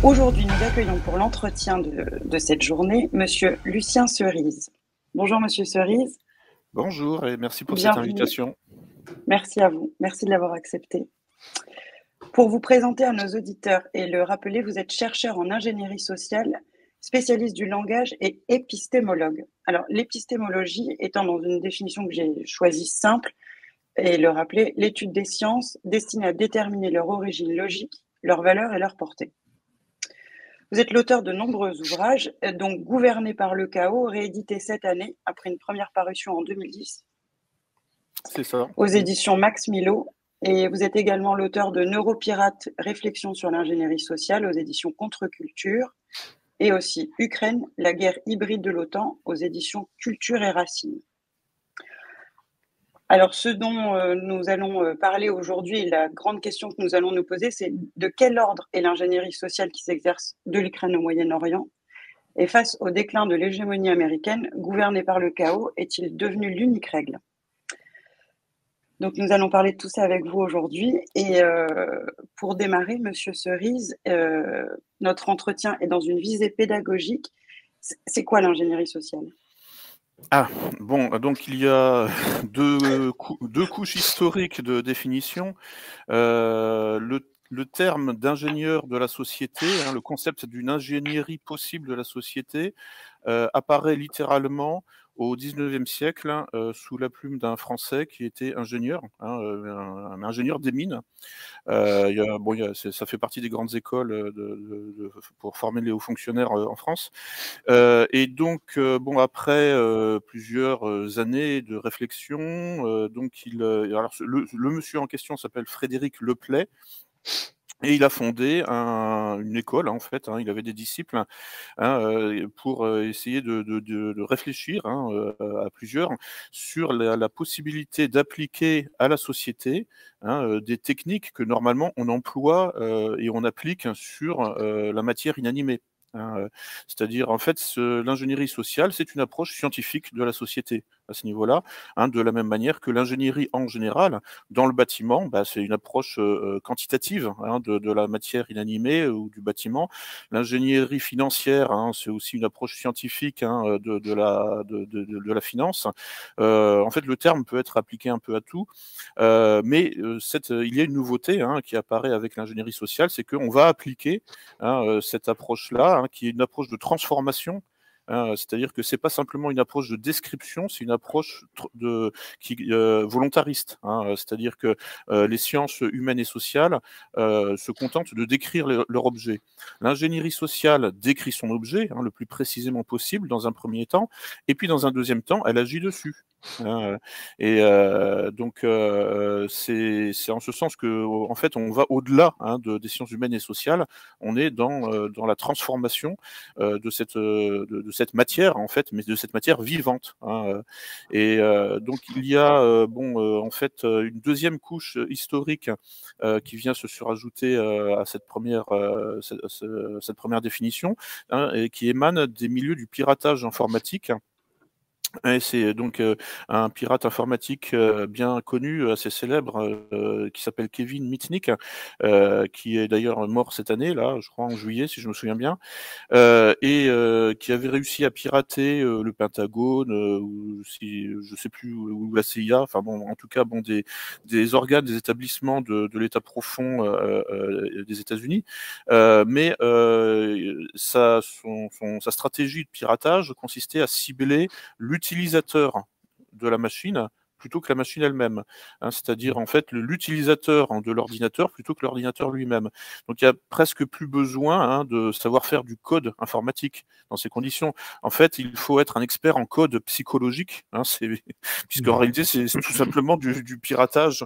Aujourd'hui, nous accueillons pour l'entretien de cette journée Monsieur Lucien Cerise. Bonjour Monsieur Cerise, Bonjour et merci pour cette bienvenue. invitation. Merci à vous, merci de l'avoir accepté. Pour vous présenter à nos auditeurs et le rappeler, vous êtes chercheur en ingénierie sociale, spécialiste du langage et épistémologue. Alors, l'épistémologie étant dans une définition que j'ai choisie simple, et le rappeler, l'étude des sciences destinée à déterminer leur origine logique, leur valeur et leur portée. Vous êtes l'auteur de nombreux ouvrages, dont Gouverné par le chaos, réédité cette année après une première parution en 2010 C'est ça. aux éditions Max Milo. Et vous êtes également l'auteur de Neuropirates, réflexions sur l'ingénierie sociale aux éditions Contre-Culture, et aussi Ukraine, la guerre hybride de l'OTAN aux éditions Culture et Racines. Alors, ce dont nous allons parler aujourd'hui, et la grande question que nous allons nous poser, c'est de quel ordre est l'ingénierie sociale qui s'exerce de l'Ukraine au Moyen-Orient? Et face au déclin de l'hégémonie américaine, gouverné par le chaos, est-il devenu l'unique règle? Donc nous allons parler de tout ça avec vous aujourd'hui. Et pour démarrer, Monsieur Cerise, notre entretien est dans une visée pédagogique. C'est quoi l'ingénierie sociale? Ah, bon, donc il y a deux couches historiques de définition. Le terme d'ingénieur de la société, hein, le concept d'une ingénierie possible de la société, apparaît littéralement au XIXe siècle, hein, sous la plume d'un Français qui était ingénieur, hein, un ingénieur des mines. Ça fait partie des grandes écoles pour former les hauts fonctionnaires en France. Et donc, après plusieurs années de réflexion, le monsieur en question s'appelle Frédéric Leplay. Et il a fondé une école, en fait, hein, il avait des disciples, hein, pour essayer de réfléchir, hein, à plusieurs sur la possibilité d'appliquer à la société, hein, des techniques que normalement on emploie et on applique sur la matière inanimée. Hein, c'est-à-dire, en fait, l'ingénierie sociale, c'est une approche scientifique de la société à ce niveau-là, hein, de la même manière que l'ingénierie en général, dans le bâtiment, c'est une approche quantitative, hein, de la matière inanimée ou du bâtiment. L'ingénierie financière, hein, c'est aussi une approche scientifique, hein, de la finance. En fait, le terme peut être appliqué un peu à tout, il y a une nouveauté, hein, qui apparaît avec l'ingénierie sociale, c'est qu'on va appliquer, hein, cette approche-là, hein, qui est une approche de transformation. Hein, c'est-à-dire que c'est pas simplement une approche de description, c'est une approche volontariste. Hein, c'est-à-dire que les sciences humaines et sociales se contentent de décrire leur objet. L'ingénierie sociale décrit son objet, hein, le plus précisément possible dans un premier temps, et puis dans un deuxième temps, elle agit dessus. Hein, c'est en ce sens que, en fait, on va au-delà, hein, des sciences humaines et sociales. On est dans la transformation de cette matière, en fait, mais de cette matière vivante. Hein, donc il y a en fait une deuxième couche historique qui vient se surajouter à cette première définition, hein, et qui émane des milieux du piratage informatique. Et c'est donc un pirate informatique bien connu, assez célèbre, qui s'appelle Kevin Mitnick, qui est d'ailleurs mort cette année, là, je crois en juillet, si je me souviens bien, qui avait réussi à pirater le Pentagone, ou si je sais plus, ou la CIA, enfin bon, en tout cas, bon, des organes, des établissements de l'État profond des États-Unis. Sa stratégie de piratage consistait à cibler l'utilisateur de la machine plutôt que la machine elle-même, hein, c'est-à-dire en fait l'utilisateur de l'ordinateur plutôt que l'ordinateur lui-même. Donc il y a presque plus besoin, hein, de savoir faire du code informatique dans ces conditions. En fait, il faut être un expert en code psychologique, hein, puisqu'en réalité c'est tout simplement du piratage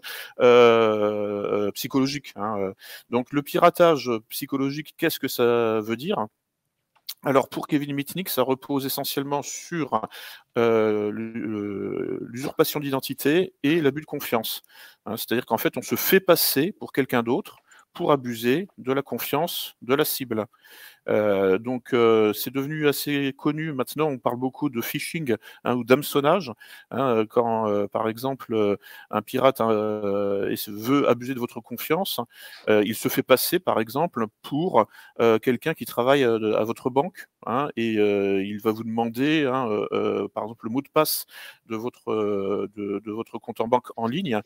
psychologique. Hein. Donc le piratage psychologique, qu'est-ce que ça veut dire ? Alors pour Kevin Mitnick, ça repose essentiellement sur l'usurpation d'identité et l'abus de confiance. Hein, c'est-à-dire qu'en fait, on se fait passer pour quelqu'un d'autre pour abuser de la confiance de la cible. Donc, c'est devenu assez connu. Maintenant, on parle beaucoup de phishing ou d'hameçonnage. Quand, par exemple, un pirate veut abuser de votre confiance, il se fait passer, par exemple, pour quelqu'un qui travaille à votre banque, et il va vous demander, par exemple, le mot de passe de votre compte en banque en ligne.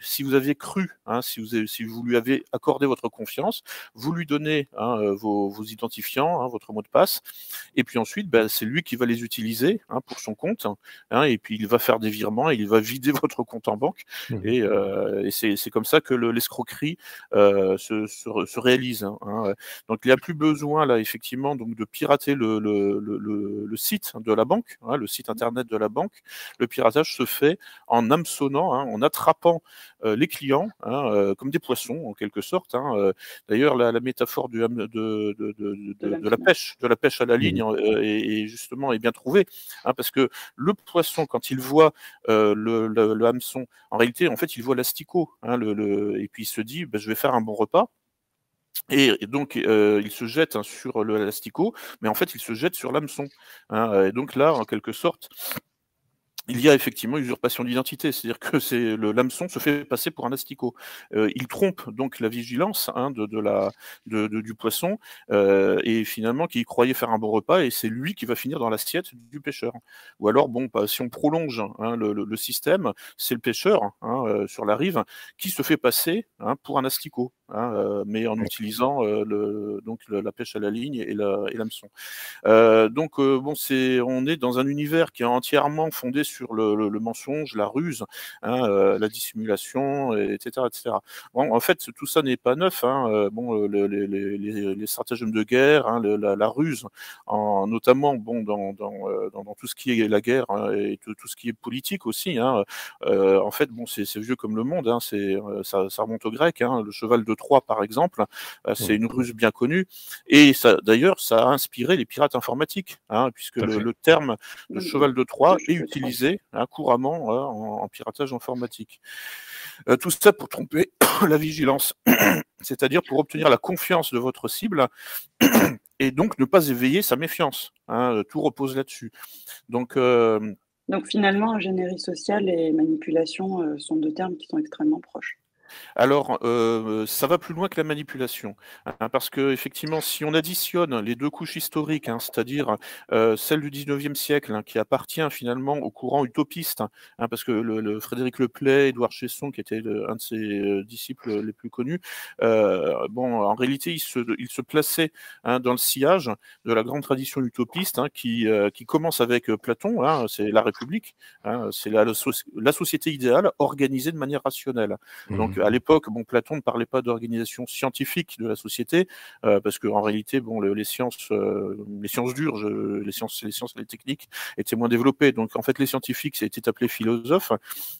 Si vous aviez cru, si vous lui avez accordé votre confiance, vous lui donnez vos identifiants, votre mot de passe, et puis ensuite, c'est lui qui va les utiliser pour son compte, et puis il va faire des virements, et il va vider votre compte en banque, et c'est comme ça que l'escroquerie se réalise. Donc il n'y a plus besoin là effectivement donc de pirater le site de la banque, le site internet de la banque. Le piratage se fait en hameçonnant, en attrapant les clients comme des poissons en quelque sorte. D'ailleurs la métaphore de la pêche à la ligne est justement est bien trouvée, parce que le poisson quand il voit le hameçon, en réalité en fait il voit l'asticot, et puis il se dit je vais faire un bon repas. Et donc, il se jette sur l'asticot, mais en fait, il se jette sur l'hameçon. Et donc là, en quelque sorte, il y a effectivement usurpation d'identité, c'est-à-dire que l'hameçon se fait passer pour un asticot. Il trompe donc la vigilance du poisson, et finalement qui croyait faire un bon repas, et c'est lui qui va finir dans l'assiette du pêcheur. Ou alors, si on prolonge le système, c'est le pêcheur sur la rive qui se fait passer pour un asticot, mais en utilisant la pêche à la ligne et l'hameçon. On est dans un univers qui est entièrement fondé sur le mensonge, la ruse, la dissimulation, etc., etc. Bon, en fait, tout ça n'est pas neuf. Les stratagèmes de guerre, la ruse, notamment dans tout ce qui est la guerre, et tout ce qui est politique aussi. En fait, c'est vieux comme le monde. Ça remonte aux Grecs. Le cheval de Troie, par exemple, c'est une ruse bien connue. Et d'ailleurs, ça a inspiré les pirates informatiques, puisque le terme de cheval de Troie est utilisé couramment en piratage informatique. Tout ça pour tromper la vigilance, c'est-à-dire pour obtenir la confiance de votre cible et donc ne pas éveiller sa méfiance. Tout repose là-dessus. Donc finalement, ingénierie sociale et manipulation sont deux termes qui sont extrêmement proches. Alors, ça va plus loin que la manipulation, parce qu'effectivement, si on additionne les deux couches historiques, c'est-à-dire celle du 19e siècle, qui appartient finalement au courant utopiste, parce que Frédéric Leplay, Édouard Chesson, qui était un de ses disciples les plus connus, en réalité, il se plaçait dans le sillage de la grande tradition utopiste, qui commence avec Platon, c'est la République, c'est la société idéale organisée de manière rationnelle. Donc, à l'époque, Platon ne parlait pas d'organisation scientifique de la société, parce qu'en réalité, les sciences dures, les sciences et les techniques étaient moins développées. Donc, en fait, les scientifiques étaient appelés philosophes.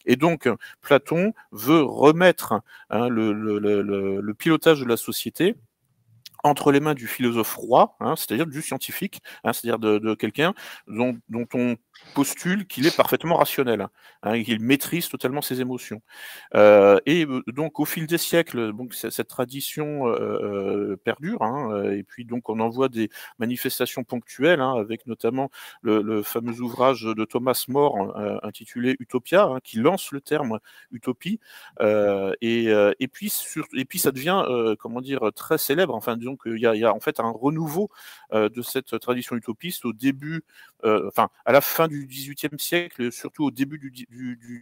Et donc, Platon veut remettre le pilotage de la société entre les mains du philosophe roi, c'est-à-dire du scientifique, c'est-à-dire de quelqu'un dont on postule qu'il est parfaitement rationnel, qu'il maîtrise totalement ses émotions. Donc au fil des siècles, cette tradition perdure, et puis donc on en voit des manifestations ponctuelles, avec notamment le fameux ouvrage de Thomas More intitulé Utopia, qui lance le terme utopie, et puis ça devient très célèbre. Enfin, disons qu'il y a en fait un renouveau de cette tradition utopiste au début, à la fin du XVIIIe siècle, surtout au début du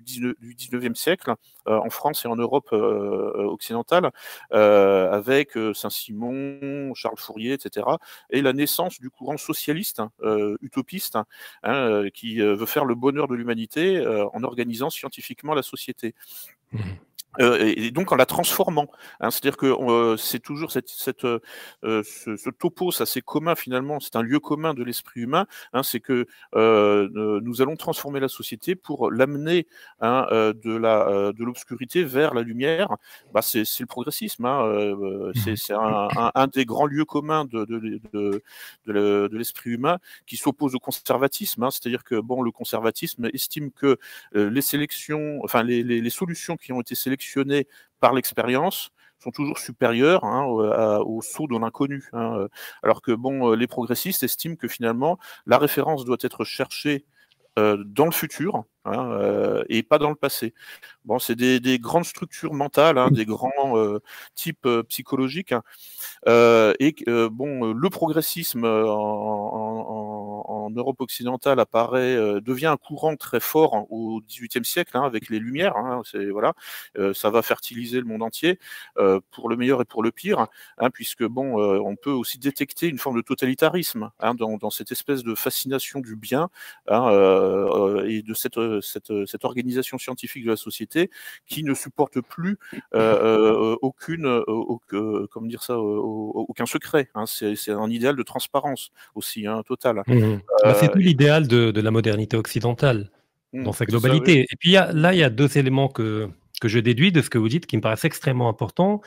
XIXe siècle, en France et en Europe occidentale, avec Saint-Simon, Charles Fourier, etc., et la naissance du courant socialiste, utopiste, qui veut faire le bonheur de l'humanité en organisant scientifiquement la société. Et donc en la transformant, c'est-à-dire que c'est toujours ce topos assez commun finalement, c'est un lieu commun de l'esprit humain, c'est que nous allons transformer la société pour l'amener de l'obscurité vers la lumière. C'est le progressisme, c'est un des grands lieux communs de l'esprit humain qui s'oppose au conservatisme, c'est-à-dire que le conservatisme estime que les sélections, les solutions qui ont été sélectionnées par l'expérience sont toujours supérieurs, hein, au saut dans l'inconnu, hein, alors que bon, les progressistes estiment que finalement la référence doit être cherchée dans le futur, hein, et pas dans le passé. Bon, c'est des grandes structures mentales, hein, des grands types psychologiques, hein, le progressisme en Europe occidentale devient un courant très fort, hein, au XVIIIe siècle, hein, avec les Lumières. Hein, voilà, ça va fertiliser le monde entier, pour le meilleur et pour le pire, hein, puisque bon, on peut aussi détecter une forme de totalitarisme, hein, dans cette espèce de fascination du bien, hein, et de cette organisation scientifique de la société qui ne supporte plus comment dire ça, aucun secret, hein. C'est un idéal de transparence aussi, hein, total. Bah, c'est tout l'idéal de la modernité occidentale, dans sa C'est ça, oui. globalité. Et puis il y a 2 éléments que je déduis de ce que vous dites qui me paraissent extrêmement importants.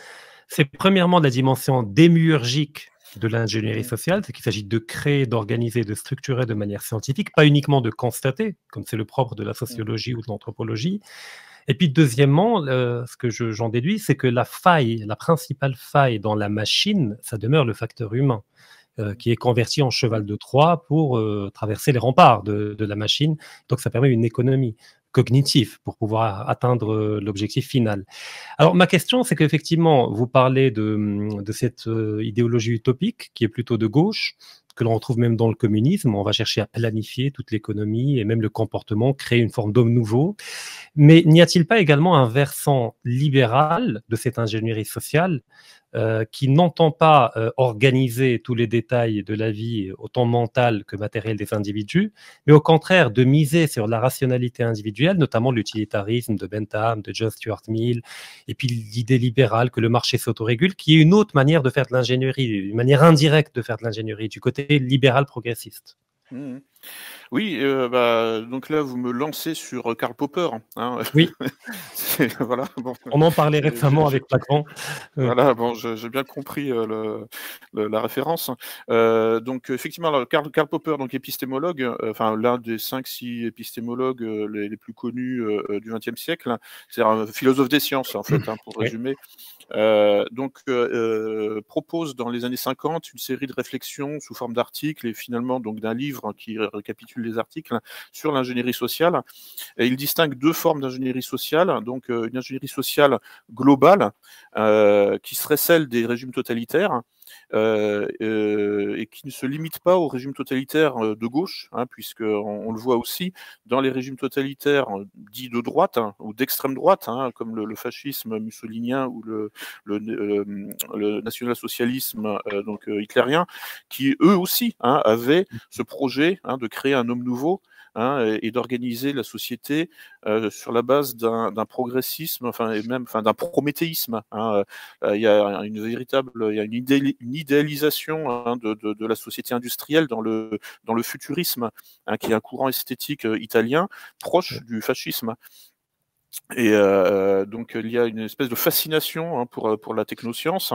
C'est premièrement la dimension démiurgique de l'ingénierie sociale, c'est qu'il s'agit de créer, d'organiser, de structurer de manière scientifique, pas uniquement de constater, comme c'est le propre de la sociologie ou de l'anthropologie. Et puis deuxièmement, ce que j'en déduis, c'est que la principale faille dans la machine, ça demeure le facteur humain, qui est converti en cheval de Troie pour traverser les remparts de la machine. Donc ça permet une économie cognitive pour pouvoir atteindre l'objectif final. Alors ma question, c'est qu'effectivement, vous parlez de cette idéologie utopique qui est plutôt de gauche, que l'on retrouve même dans le communisme. On va chercher à planifier toute l'économie et même le comportement, créer une forme d'homme nouveau. Mais n'y a-t-il pas également un versant libéral de cette ingénierie sociale qui n'entend pas organiser tous les détails de la vie, autant mentale que matérielle des individus, mais au contraire de miser sur la rationalité individuelle, notamment l'utilitarisme de Bentham, de John Stuart Mill, et puis l'idée libérale que le marché s'autorégule, qui est une autre manière de faire de l'ingénierie, une manière indirecte de faire de l'ingénierie, du côté libéral progressiste. Oui, donc là, vous me lancez sur Karl Popper, hein. Oui. Voilà, bon. On en parlait récemment avec Lacan. Voilà, bon, j'ai bien compris la référence. Donc effectivement, alors, Karl Popper, donc épistémologue, enfin l'un des 5-6 épistémologues les plus connus du XXe siècle, c'est un philosophe des sciences en fait, hein, pour Oui. résumer. Propose dans les années 50 une série de réflexions sous forme d'articles et finalement donc d'un livre qui récapitule les articles sur l'ingénierie sociale. Et il distingue 2 formes d'ingénierie sociale, donc une ingénierie sociale globale, qui serait celle des régimes totalitaires, et qui ne se limite pas aux régimes totalitaires de gauche, hein, puisqu'on le voit aussi dans les régimes totalitaires dits de droite, hein, ou d'extrême droite, hein, comme le fascisme mussolinien ou le national-socialisme hitlérien, qui eux aussi, hein, avaient ce projet, hein, de créer un homme nouveau, hein, et d'organiser la société sur la base d'un progressisme, et même d'un prométhéisme, hein. Il y a une idéalisation, hein, de la société industrielle dans le futurisme, hein, qui est un courant esthétique italien proche du fascisme. Et donc il y a une espèce de fascination, hein, pour la technoscience,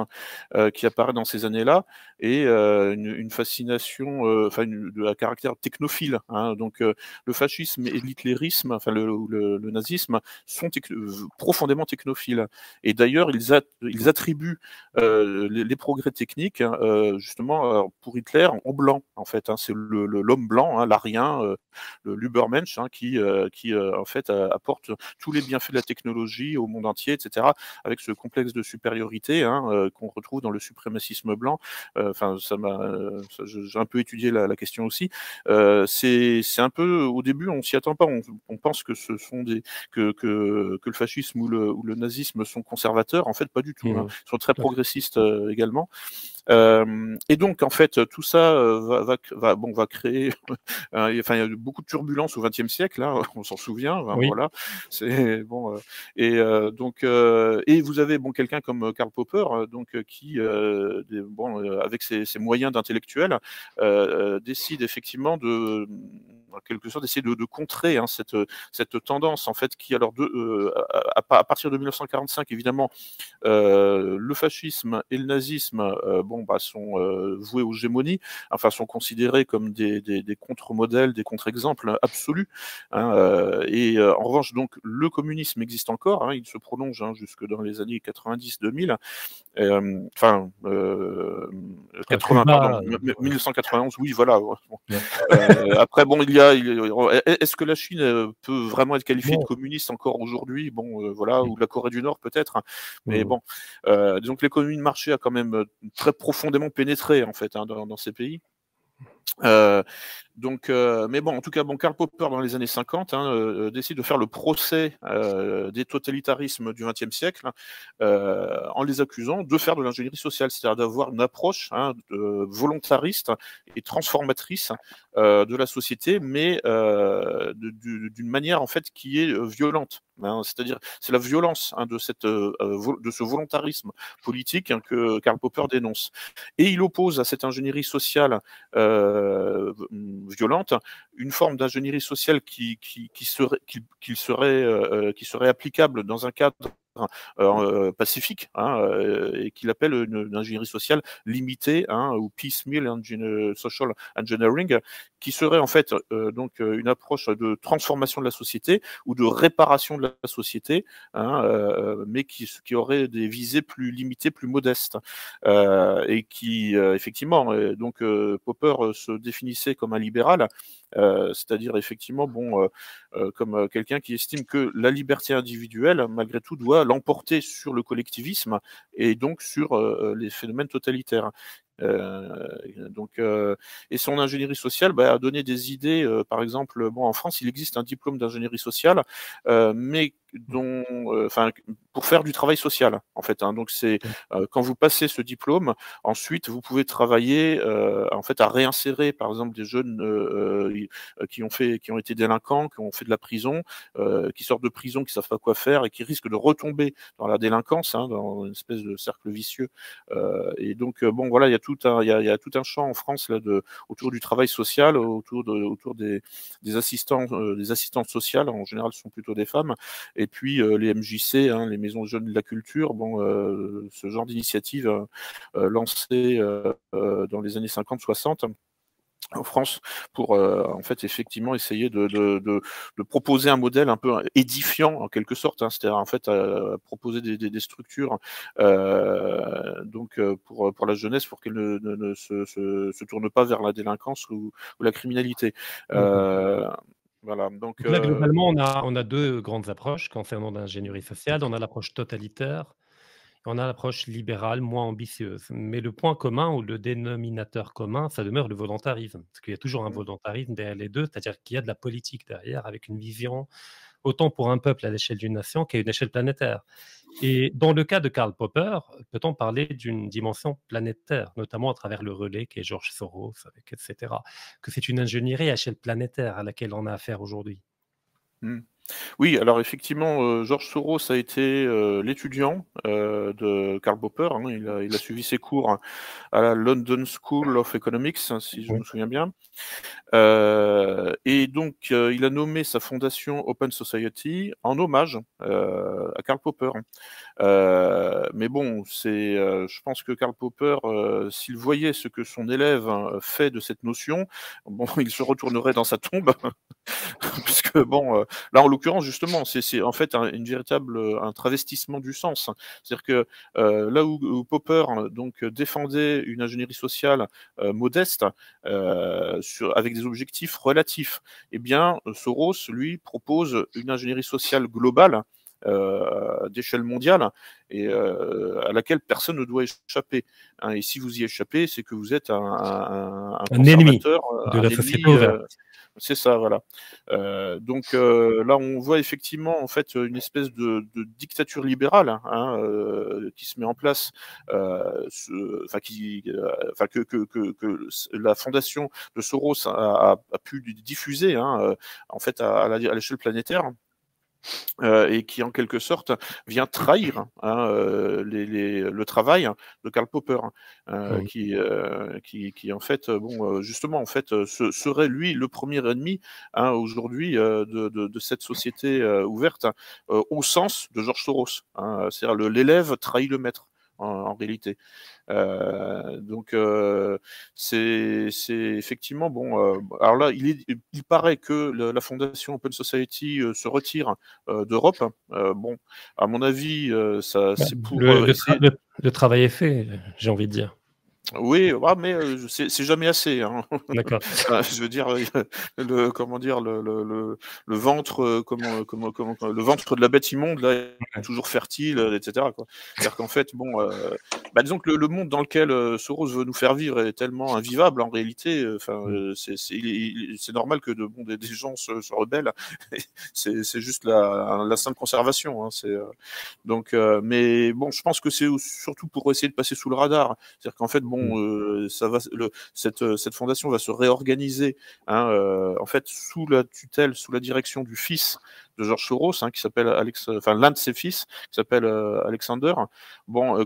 qui apparaît dans ces années-là, et une fascination à caractère technophile, hein. Donc le fascisme et l'hitlérisme, le nazisme sont profondément technophiles. Et d'ailleurs, ils attribuent les progrès techniques, hein, justement pour Hitler en blanc, en fait, hein. C'est l'homme blanc, hein, l'arien, le l'Ubermensch, hein, qui en fait apporte tous les bienfaits de la technologie au monde entier, etc., avec ce complexe de supériorité, hein, qu'on retrouve dans le suprémacisme blanc. J'ai un peu étudié la question aussi. C'est un peu, au début, on s'y attend pas. On pense que ce sont que le fascisme ou le nazisme sont conservateurs. En fait, pas du tout, hein. Ils sont très progressistes également. Et donc, en fait, tout ça va créer. Il y a beaucoup de turbulences au XXe siècle, hein, on s'en souvient. Oui. Voilà, c'est bon. Et vous avez quelqu'un comme Karl Popper, qui, avec ses moyens d'intellectuel, décide effectivement en quelque sorte essayer de contrer cette tendance en fait qui alors à partir de 1945 évidemment le fascisme et le nazisme sont voués aux gémonies, enfin sont considérés comme des contre-modèles, des contre-exemples absolus. En revanche, donc, le communisme existe encore, il se prolonge jusque dans les années 90-2000, 80, pardon, 1991, oui, voilà. Après, bon, est-ce que la Chine peut vraiment être qualifiée de communiste encore aujourd'hui? Bon, voilà, ou la Corée du Nord peut-être, mais bon, disons que l'économie de marché a quand même très profondément pénétré en fait dans ces pays. Mais bon, en tout cas, Karl Popper, dans les années 50, décide de faire le procès des totalitarismes du XXe siècle en les accusant de faire de l'ingénierie sociale, c'est-à-dire d'avoir une approche volontariste et transformatrice de la société, mais d'une manière en fait qui est violente. C'est-à-dire, c'est la violence de ce volontarisme politique que Karl Popper dénonce. Et il oppose à cette ingénierie sociale violente une forme d'ingénierie sociale qui serait applicable dans un cadre pacifique, et qu'il appelle une ingénierie sociale limitée, ou piecemeal social engineering, qui serait en fait donc une approche de transformation de la société ou de réparation de la société, mais qui aurait des visées plus limitées, plus modestes, et qui effectivement, donc Popper se définissait comme un libéral, c'est-à-dire effectivement comme quelqu'un qui estime que la liberté individuelle, malgré tout, doit l'emporter sur le collectivisme et donc sur les phénomènes totalitaires. Et son ingénierie sociale a donné des idées. Par exemple, en France, il existe un diplôme d'ingénierie sociale, mais pour faire du travail social, en fait. Donc c'est quand vous passez ce diplôme, ensuite vous pouvez travailler en fait à réinsérer, par exemple, des jeunes qui ont été délinquants, qui ont fait de la prison, qui sortent de prison, qui savent pas quoi faire et qui risquent de retomber dans la délinquance, dans une espèce de cercle vicieux. Et donc voilà, il y a tout un champ en France là autour du travail social, autour des assistants, des assistantes sociales. En général, ce sont plutôt des femmes. Et puis les MJC, les maisons de jeunes de la culture, ce genre d'initiative lancée dans les années 50-60 en France pour en fait effectivement essayer de proposer un modèle un peu édifiant en quelque sorte, c'est-à-dire en fait proposer des structures pour la jeunesse pour qu'elle ne se tourne pas vers la délinquance ou la criminalité. Voilà, donc Là, globalement, on a deux grandes approches concernant l'ingénierie sociale. On a l'approche totalitaire et on a l'approche libérale, moins ambitieuse. Mais le point commun ou le dénominateur commun, ça demeure le volontarisme. Parce qu'il y a toujours un volontarisme derrière les deux, c'est-à-dire qu'il y a de la politique derrière, avec une vision autant pour un peuple à l'échelle d'une nation qu'à une échelle planétaire. Et dans le cas de Karl Popper, peut-on parler d'une dimension planétaire, notamment à travers le relais qui est George Soros, etc. Que c'est une ingénierie à échelle planétaire à laquelle on a affaire aujourd'hui. Oui, alors effectivement, George Soros a été l'étudiant de Karl Popper. Il a suivi ses cours à la London School of Economics, si je me souviens bien. Et donc, il a nommé sa fondation Open Society en hommage à Karl Popper. Mais bon, je pense que Karl Popper, s'il voyait ce que son élève fait de cette notion, il se retournerait dans sa tombe, puisque là en l'occurrence justement, c'est en fait un travestissement du sens. C'est-à-dire que là où Popper donc défendait une ingénierie sociale modeste, avec des objectifs relatifs, eh bien Soros lui propose une ingénierie sociale globale, d'échelle mondiale, et à laquelle personne ne doit échapper. Et si vous y échappez, c'est que vous êtes un ennemi de la société ouverte. C'est ça, voilà. Donc là, on voit effectivement en fait une espèce de dictature libérale qui se met en place, que la fondation de Soros a pu diffuser en fait à l'échelle planétaire. et qui en quelque sorte vient trahir le travail de Karl Popper, qui en fait, justement en fait, serait lui le premier ennemi aujourd'hui de cette société ouverte au sens de George Soros. C'est-à-dire l'élève trahit le maître en réalité. Donc c'est effectivement alors là, il paraît que la fondation Open Society se retire d'Europe. Bon, à mon avis, c'est pour essayer. Le travail est fait, j'ai envie de dire. Oui, mais c'est jamais assez. D'accord. Je veux dire, comment dire, le ventre, le ventre de la bête immonde là est toujours fertile, etc. Quoi. C'est-à-dire qu'en fait, disons que le monde dans lequel Soros veut nous faire vivre est tellement invivable en réalité. C'est normal que des gens se rebellent. C'est juste la sainte conservation. Donc, mais bon, je pense que c'est surtout pour essayer de passer sous le radar. C'est-à-dire qu'en fait, cette fondation va se réorganiser en fait sous la tutelle, sous la direction du fils de George Soros, qui s'appelle l'un de ses fils, qui s'appelle Alexander. Vous avez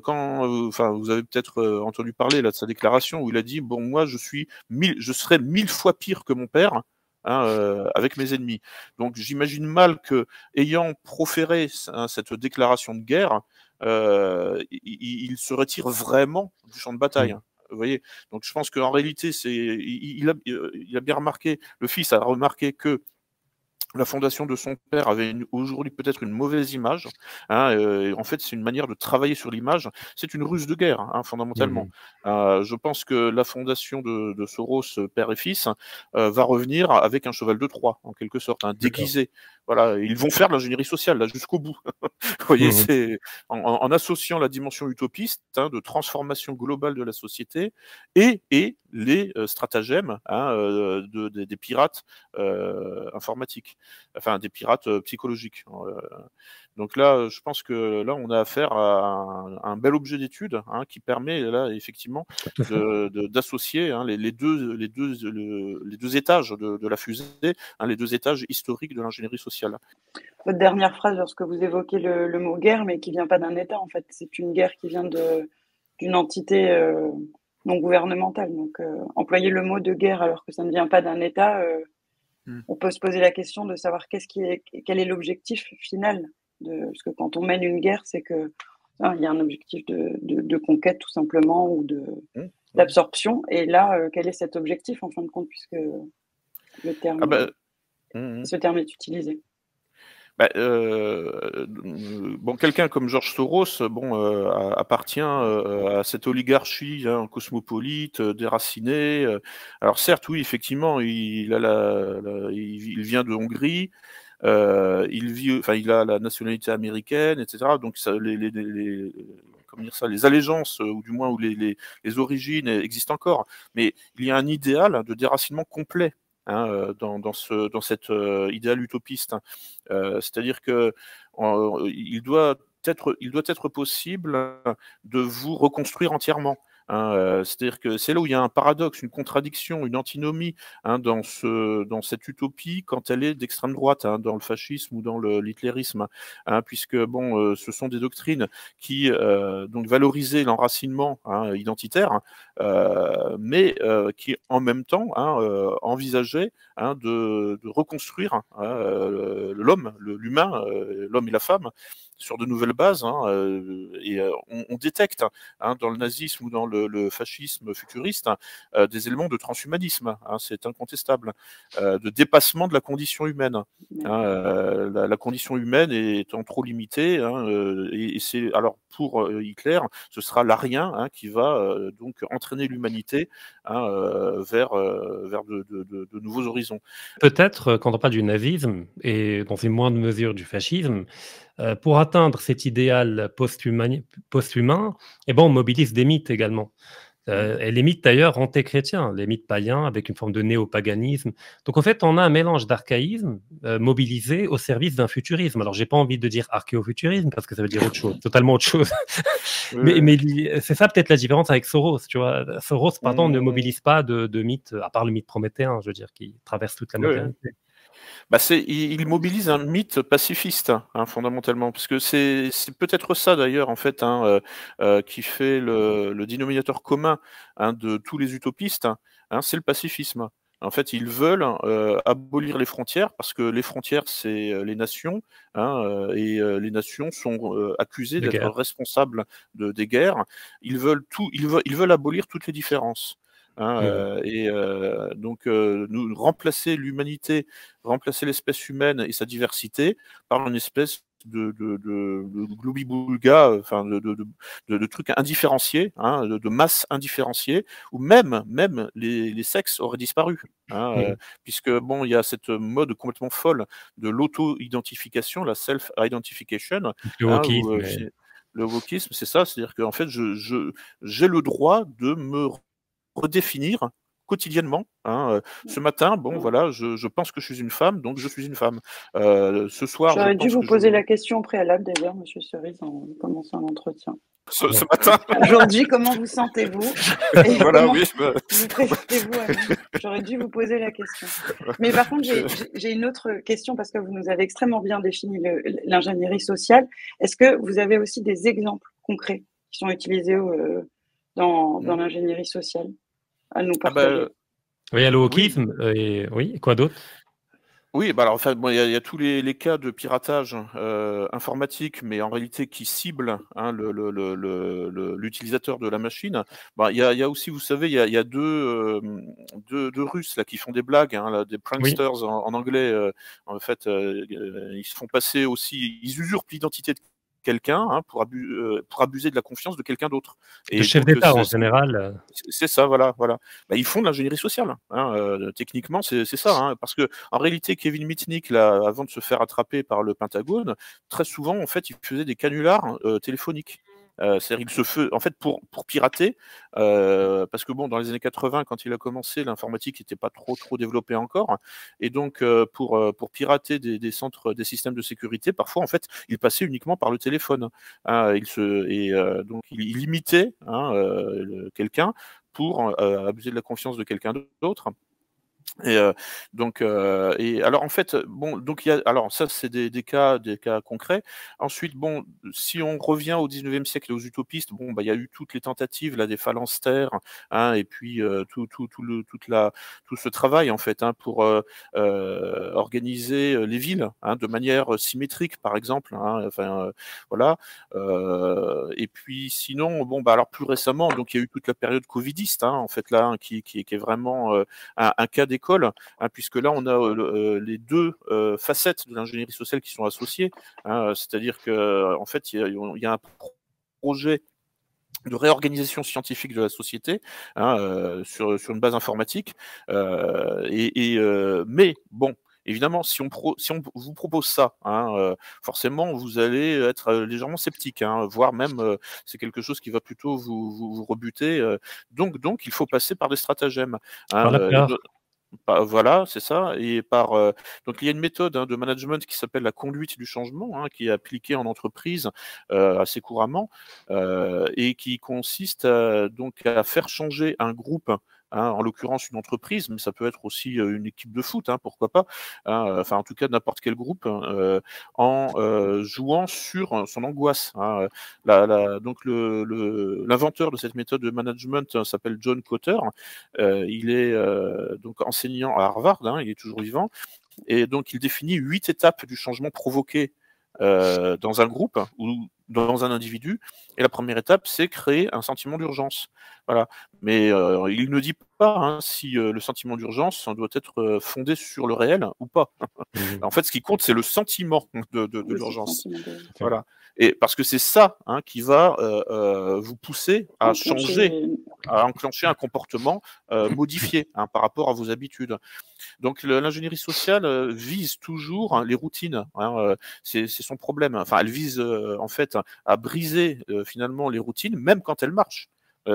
peut-être entendu parler là de sa déclaration où il a dit moi je serais 1000 fois pire que mon père. Avec mes ennemis. Donc j'imagine mal que, ayant proféré cette déclaration de guerre, il se retire vraiment du champ de bataille. Vous voyez, donc je pense qu'en réalité, il a bien remarqué, le fils a remarqué que la fondation de son père avait aujourd'hui peut-être une mauvaise image. En fait, c'est une manière de travailler sur l'image. C'est une ruse de guerre, fondamentalement. Je pense que la fondation de Soros, père et fils, va revenir avec un cheval de Troie, en quelque sorte, déguisé. Voilà, ils vont faire de l'ingénierie sociale là jusqu'au bout. Vous voyez, c'est en associant la dimension utopiste de transformation globale de la société et les stratagèmes des pirates informatiques, enfin des pirates psychologiques. Donc là, je pense que là, on a affaire à un bel objet d'étude qui permet là effectivement d'associer les deux étages de la fusée, les deux étages historiques de l'ingénierie sociale. Votre dernière phrase, lorsque vous évoquez le mot guerre, mais qui vient pas d'un État, en fait, c'est une guerre qui vient d'une entité non gouvernementale. Donc, employer le mot de guerre alors que ça ne vient pas d'un État, on peut se poser la question de savoir quel est l'objectif final. Parce que quand on mène une guerre, c'est que il y a un objectif de conquête tout simplement ou d'absorption. Et là, quel est cet objectif en fin de compte, puisque le terme, ce terme est utilisé. Quelqu'un comme George Soros appartient à cette oligarchie cosmopolite, déracinée. Alors certes, oui, effectivement, il vient de Hongrie. Il a la nationalité américaine, etc. Donc les allégeances ou du moins les origines existent encore. Mais il y a un idéal de déracinement complet. Dans cet idéal utopiste. C'est-à-dire que il doit être possible de vous reconstruire entièrement. C'est-à-dire que c'est là où il y a un paradoxe, une contradiction, une antinomie dans cette utopie quand elle est d'extrême droite, dans le fascisme ou dans l'hitlérisme, puisque ce sont des doctrines qui donc valorisaient l'enracinement identitaire, mais qui en même temps envisageaient de reconstruire l'homme, l'humain, l'homme et la femme sur de nouvelles bases, et on détecte dans le nazisme ou dans le fascisme futuriste des éléments de transhumanisme, c'est incontestable, de dépassement de la condition humaine. La condition humaine étant trop limitée, et c'est alors pour Hitler, ce sera l'arien qui va donc entraîner l'humanité vers de nouveaux horizons. Peut-être, quand on parle du nazisme et dans une moindre mesure du fascisme, pour atteindre cet idéal post-humain, on mobilise des mythes également. Et les mythes d'ailleurs anté-chrétiens, les mythes païens avec une forme de néopaganisme. Donc en fait, on a un mélange d'archaïsme mobilisé au service d'un futurisme. Alors j'ai pas envie de dire archéofuturisme parce que ça veut dire autre chose, totalement autre chose. mais c'est ça peut-être la différence avec Soros. Tu vois, Soros, pardon, ne mobilise pas de mythes, à part le mythe prométhéen, je veux dire, qui traverse toute la modernité. Il mobilise un mythe pacifiste, hein, fondamentalement, parce que c'est peut-être ça d'ailleurs, en fait, hein, qui fait le dénominateur commun, hein, de tous les utopistes, hein, c'est le pacifisme. En fait, ils veulent abolir les frontières, parce que les frontières, c'est les nations, hein, et les nations sont accusées d'être responsables des guerres. Ils veulent abolir toutes les différences. Hein, donc nous remplacer l'humanité, remplacer l'espèce humaine et sa diversité par une espèce de globi-boulga, enfin de trucs indifférenciés, hein, de masse indifférenciée, où même les sexes auraient disparu, hein, puisque bon, il y a cette mode complètement folle de l'auto-identification, la self-identification, le wokisme, hein, le wokisme, c'est ça, c'est-à-dire qu'en fait, j'ai le droit de me redéfinir quotidiennement. Hein. Ce matin, bon, voilà, je pense que je suis une femme, donc je suis une femme. Ce soir, j'aurais dû vous poser la question au préalable, d'ailleurs, Monsieur Cerise, en commençant l'entretien. Ce matin. Aujourd'hui, comment vous sentez-vous? Voilà, comment oui. vous présentez-vous à nous? J'aurais dû vous poser la question. Mais par contre, j'ai une autre question, parce que vous nous avez extrêmement bien défini l'ingénierie sociale. Est-ce que vous avez aussi des exemples concrets qui sont utilisés dans l'ingénierie sociale à nous partager? Oui, à le wokisme, oui, quoi d'autre? Oui, bah alors, enfin, bon, il y a tous les cas de piratage informatique, mais en réalité qui ciblent, hein, l'utilisateur de la machine. Bah, il y a aussi, vous savez, il y a deux Russes là qui font des blagues, hein, là, des pranksters en anglais. En fait, ils se font passer aussi, ils usurpent l'identité de quelqu'un, hein, pour abuser de la confiance de quelqu'un d'autre. Le chef d'État en général. C'est ça, voilà. Bah, ils font de l'ingénierie sociale. Hein, techniquement, c'est ça, hein, parce que en réalité, Kevin Mitnick, là, avant de se faire attraper par le Pentagone, très souvent, en fait, il faisait des canulars téléphoniques. C'est-à-dire en fait, pour pirater, parce que bon, dans les années 80, quand il a commencé, l'informatique n'était pas trop développée encore, et donc pour pirater des centres, des systèmes de sécurité, parfois en fait, il passait uniquement par le téléphone. Hein, donc il imitait, hein, quelqu'un pour abuser de la confiance de quelqu'un d'autre. Et alors en fait, bon, donc alors ça c'est des cas concrets. Ensuite, bon, si on revient au 19e siècle et aux utopistes, bon, bah il y a eu toutes les tentatives là des phalanstères, hein, et puis tout ce travail en fait, hein, pour organiser les villes, hein, de manière symétrique par exemple, hein, enfin voilà. Et puis sinon, bon, bah alors plus récemment, donc il y a eu toute la période covidiste, hein, en fait là, hein, qui est vraiment un cas d'école, hein, puisque là on a les deux facettes de l'ingénierie sociale qui sont associées, hein, c'est-à-dire que en fait il y a un projet de réorganisation scientifique de la société, hein, sur une base informatique, mais bon. Évidemment, si on vous propose ça, hein, forcément, vous allez être légèrement sceptique, hein, voire même c'est quelque chose qui va plutôt vous rebuter. Donc, il faut passer par des stratagèmes. Hein, Par la peur. Voilà, c'est ça. Et donc il y a une méthode, hein, de management qui s'appelle la conduite du changement, hein, qui est appliquée en entreprise assez couramment, et qui consiste donc à faire changer un groupe. Hein, en l'occurrence une entreprise, mais ça peut être aussi une équipe de foot, hein, pourquoi pas, hein, enfin en tout cas n'importe quel groupe, en jouant sur son angoisse. Hein. Donc l'inventeur de cette méthode de management s'appelle John Kotter. Il est donc enseignant à Harvard, hein, il est toujours vivant, et donc il définit 8 étapes du changement provoqué dans un groupe ou dans un individu. Et la première étape, c'est créer un sentiment d'urgence. Voilà. Mais il ne dit pas, hein, si le sentiment d'urgence doit être fondé sur le réel ou pas. En fait, ce qui compte, c'est le sentiment de l'urgence. Voilà. Et parce que c'est ça, hein, qui va vous pousser à enclencher un comportement modifié, hein, par rapport à vos habitudes. Donc l'ingénierie sociale vise toujours, hein, les routines. Hein, c'est son problème. Enfin, elle vise en fait à briser finalement les routines, même quand elles marchent.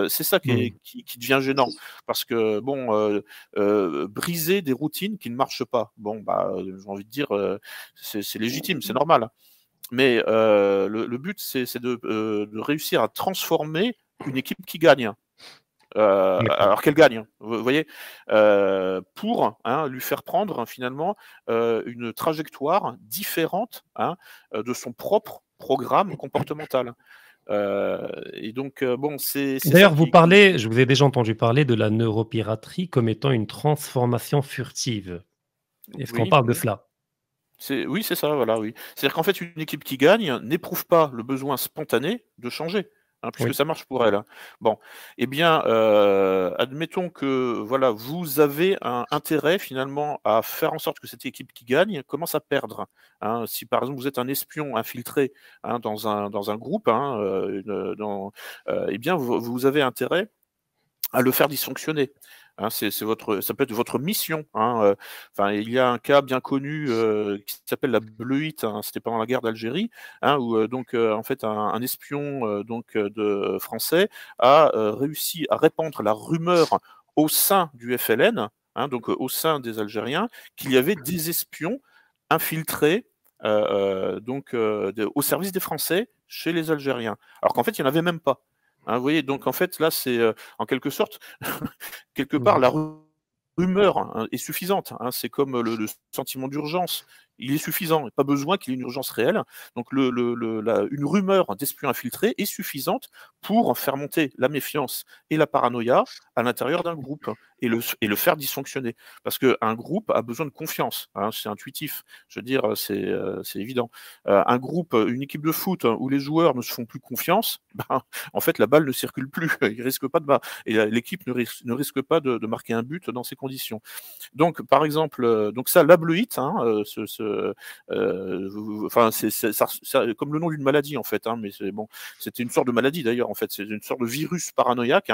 C'est ça qui devient gênant, parce que bon, briser des routines qui ne marchent pas, bon, bah, j'ai envie de dire, c'est légitime, c'est normal. Mais le but, c'est de réussir à transformer une équipe qui gagne. alors qu'elle gagne, vous voyez, pour lui faire prendre finalement une trajectoire différente de son propre programme comportemental. Et donc, bon, c'est ça D'ailleurs, vous qui... parlez, je vous ai déjà entendu parler de la neuropiraterie comme étant une transformation furtive. Est-ce qu'on Oui, parle de cela? oui, c'est ça, voilà, oui. C'est-à-dire qu'en fait, une équipe qui gagne n'éprouve pas le besoin spontané de changer, puisque Oui. ça marche pour elle. Bon, eh bien, admettons que voilà, vous avez un intérêt finalement à faire en sorte que cette équipe qui gagne commence à perdre. Si par exemple vous êtes un espion infiltré dans un groupe, eh bien, vous avez intérêt à le faire dysfonctionner. Ça peut être votre mission. Enfin, il y a un cas bien connu qui s'appelle la Bleuite. C'était pendant la guerre d'Algérie, où en fait un espion de français a réussi à répandre la rumeur au sein du FLN, au sein des Algériens, qu'il y avait des espions infiltrés au service des Français chez les Algériens, alors qu'en fait il n'y en avait même pas. Vous voyez, donc en fait là c'est en quelque sorte quelque part la rumeur est suffisante. C'est comme le sentiment d'urgence, il est suffisant, pas besoin qu'il y ait une urgence réelle. Donc une rumeur d'espions infiltrés est suffisante pour faire monter la méfiance et la paranoïa à l'intérieur d'un groupe et le faire dysfonctionner. Parce qu'un groupe a besoin de confiance, c'est intuitif, je veux dire, c'est évident. Un groupe, une équipe de foot où les joueurs ne se font plus confiance, en fait la balle ne circule plus, il risque pas et l'équipe ne risque pas de marquer un but dans ces conditions. Donc par exemple, ça, la Bleuite, c'est comme le nom d'une maladie en fait, mais c'était une sorte de maladie d'ailleurs en fait, c'est une sorte de virus paranoïaque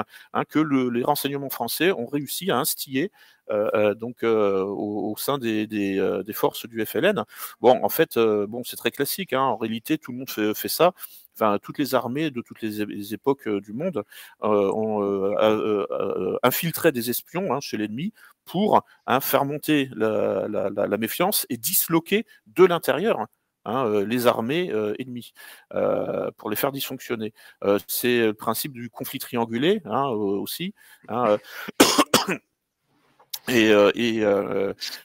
que les renseignements français ont réussi à instiller au sein des forces du FLN. Bon, en fait, c'est très classique. En réalité, tout le monde fait ça. Enfin, toutes les armées de toutes les époques du monde ont infiltré des espions chez l'ennemi pour faire monter la méfiance et disloquer de l'intérieur les armées ennemies pour les faire dysfonctionner. C'est le principe du conflit triangulé aussi.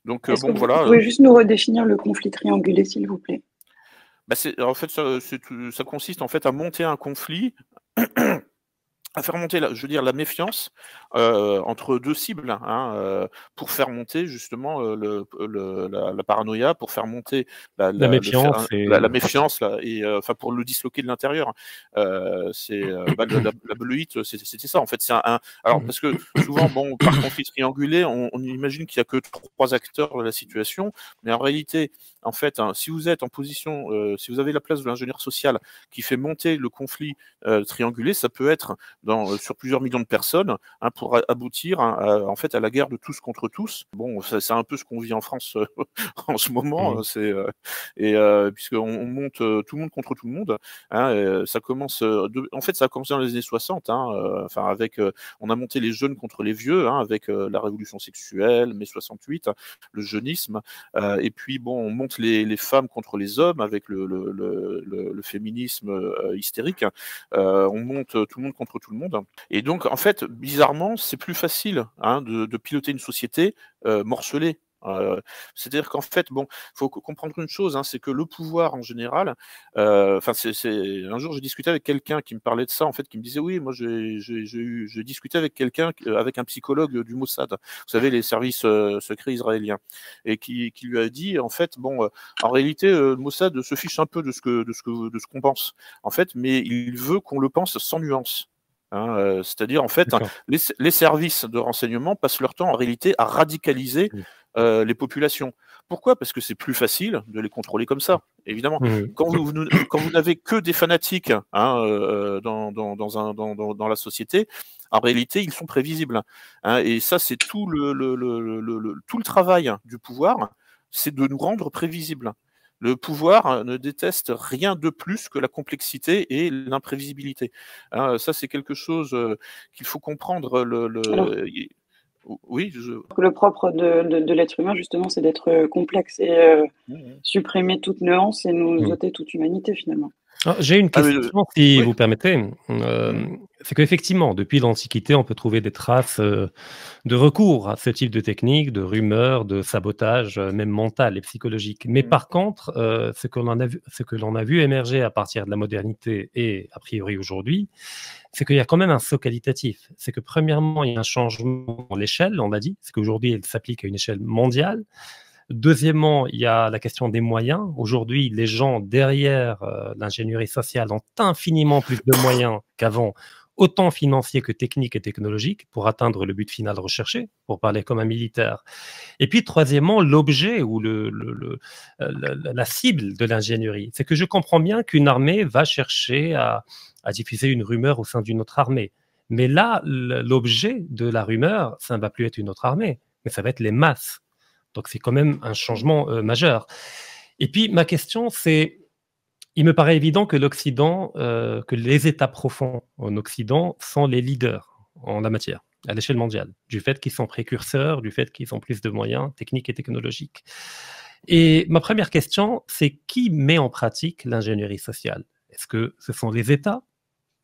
Donc Est-ce que vous voilà. pouvez juste nous redéfinir le conflit triangulé, s'il vous plaît? En fait, ça consiste en fait à monter un conflit, à faire monter la méfiance entre deux cibles, pour faire monter justement la paranoïa, pour faire monter la méfiance la méfiance et pour le disloquer de l'intérieur. La Bleuite, c'était ça en fait. Alors parce que souvent, par conflit triangulé, on imagine qu'il n'y a que 3 acteurs de la situation, mais en réalité, en fait, si vous êtes en position, si vous avez la place de l'ingénieur social qui fait monter le conflit triangulé, ça peut être sur plusieurs millions de personnes pour aboutir en fait à la guerre de tous contre tous. Bon, c'est un peu ce qu'on vit en France en ce moment, puisqu'on monte tout le monde contre tout le monde. Ça commence, en fait, ça a commencé dans les années 60. On a monté les jeunes contre les vieux, avec la révolution sexuelle, mai 68, le jeunisme, et puis on monte les femmes contre les hommes avec le féminisme hystérique. On monte tout le monde contre tout le monde. Et donc, en fait, bizarrement, c'est plus facile de piloter une société morcelée. C'est-à-dire qu'en fait, il faut comprendre une chose, c'est que le pouvoir en général, un jour j'ai discuté avec quelqu'un qui me parlait de ça, en fait, qui me disait oui, moi j'ai discuté avec quelqu'un, avec un psychologue du Mossad, vous savez, les services secrets israéliens, et qui lui a dit en fait, en réalité, le Mossad se fiche un peu de ce qu'on pense, en fait, mais il veut qu'on le pense sans nuance. C'est-à-dire en fait, les services de renseignement passent leur temps en réalité à radicaliser les populations. Pourquoi? Parce que c'est plus facile de les contrôler comme ça, évidemment. Quand vous n'avez que des fanatiques dans la société, en réalité, ils sont prévisibles. Et ça, c'est tout le travail du pouvoir, c'est de nous rendre prévisibles. Le pouvoir ne déteste rien de plus que la complexité et l'imprévisibilité. Ça, c'est quelque chose qu'il faut comprendre. Oui. Le propre de l'être humain, justement, c'est d'être complexe et supprimer toute nuance et nous ôter toute humanité, finalement. J'ai une question, si vous permettez. C'est qu'effectivement, depuis l'Antiquité, on peut trouver des traces de recours à ce type de technique, de rumeurs, de sabotage, même mental et psychologique. Mais par contre, ce que l'on a vu émerger à partir de la modernité et a priori aujourd'hui, c'est qu'il y a quand même un saut qualitatif. C'est que premièrement, il y a un changement dans l'échelle, on l'a dit, c'est qu'aujourd'hui, elle s'applique à une échelle mondiale. Deuxièmement, il y a la question des moyens. Aujourd'hui, les gens derrière l'ingénierie sociale ont infiniment plus de moyens qu'avant, autant financiers que techniques et technologiques, pour atteindre le but final recherché, pour parler comme un militaire. Et puis, troisièmement, l'objet ou la cible de l'ingénierie. C'est que je comprends bien qu'une armée va chercher à diffuser une rumeur au sein d'une autre armée. Mais là, l'objet de la rumeur, ça ne va plus être une autre armée, mais ça va être les masses. Donc, c'est quand même un changement majeur. Et puis, ma question, c'est, il me paraît évident que l'Occident, que les États profonds en Occident sont les leaders en la matière, à l'échelle mondiale, du fait qu'ils sont précurseurs, du fait qu'ils ont plus de moyens techniques et technologiques. Et ma première question, c'est qui met en pratique l'ingénierie sociale? Est-ce que ce sont les États?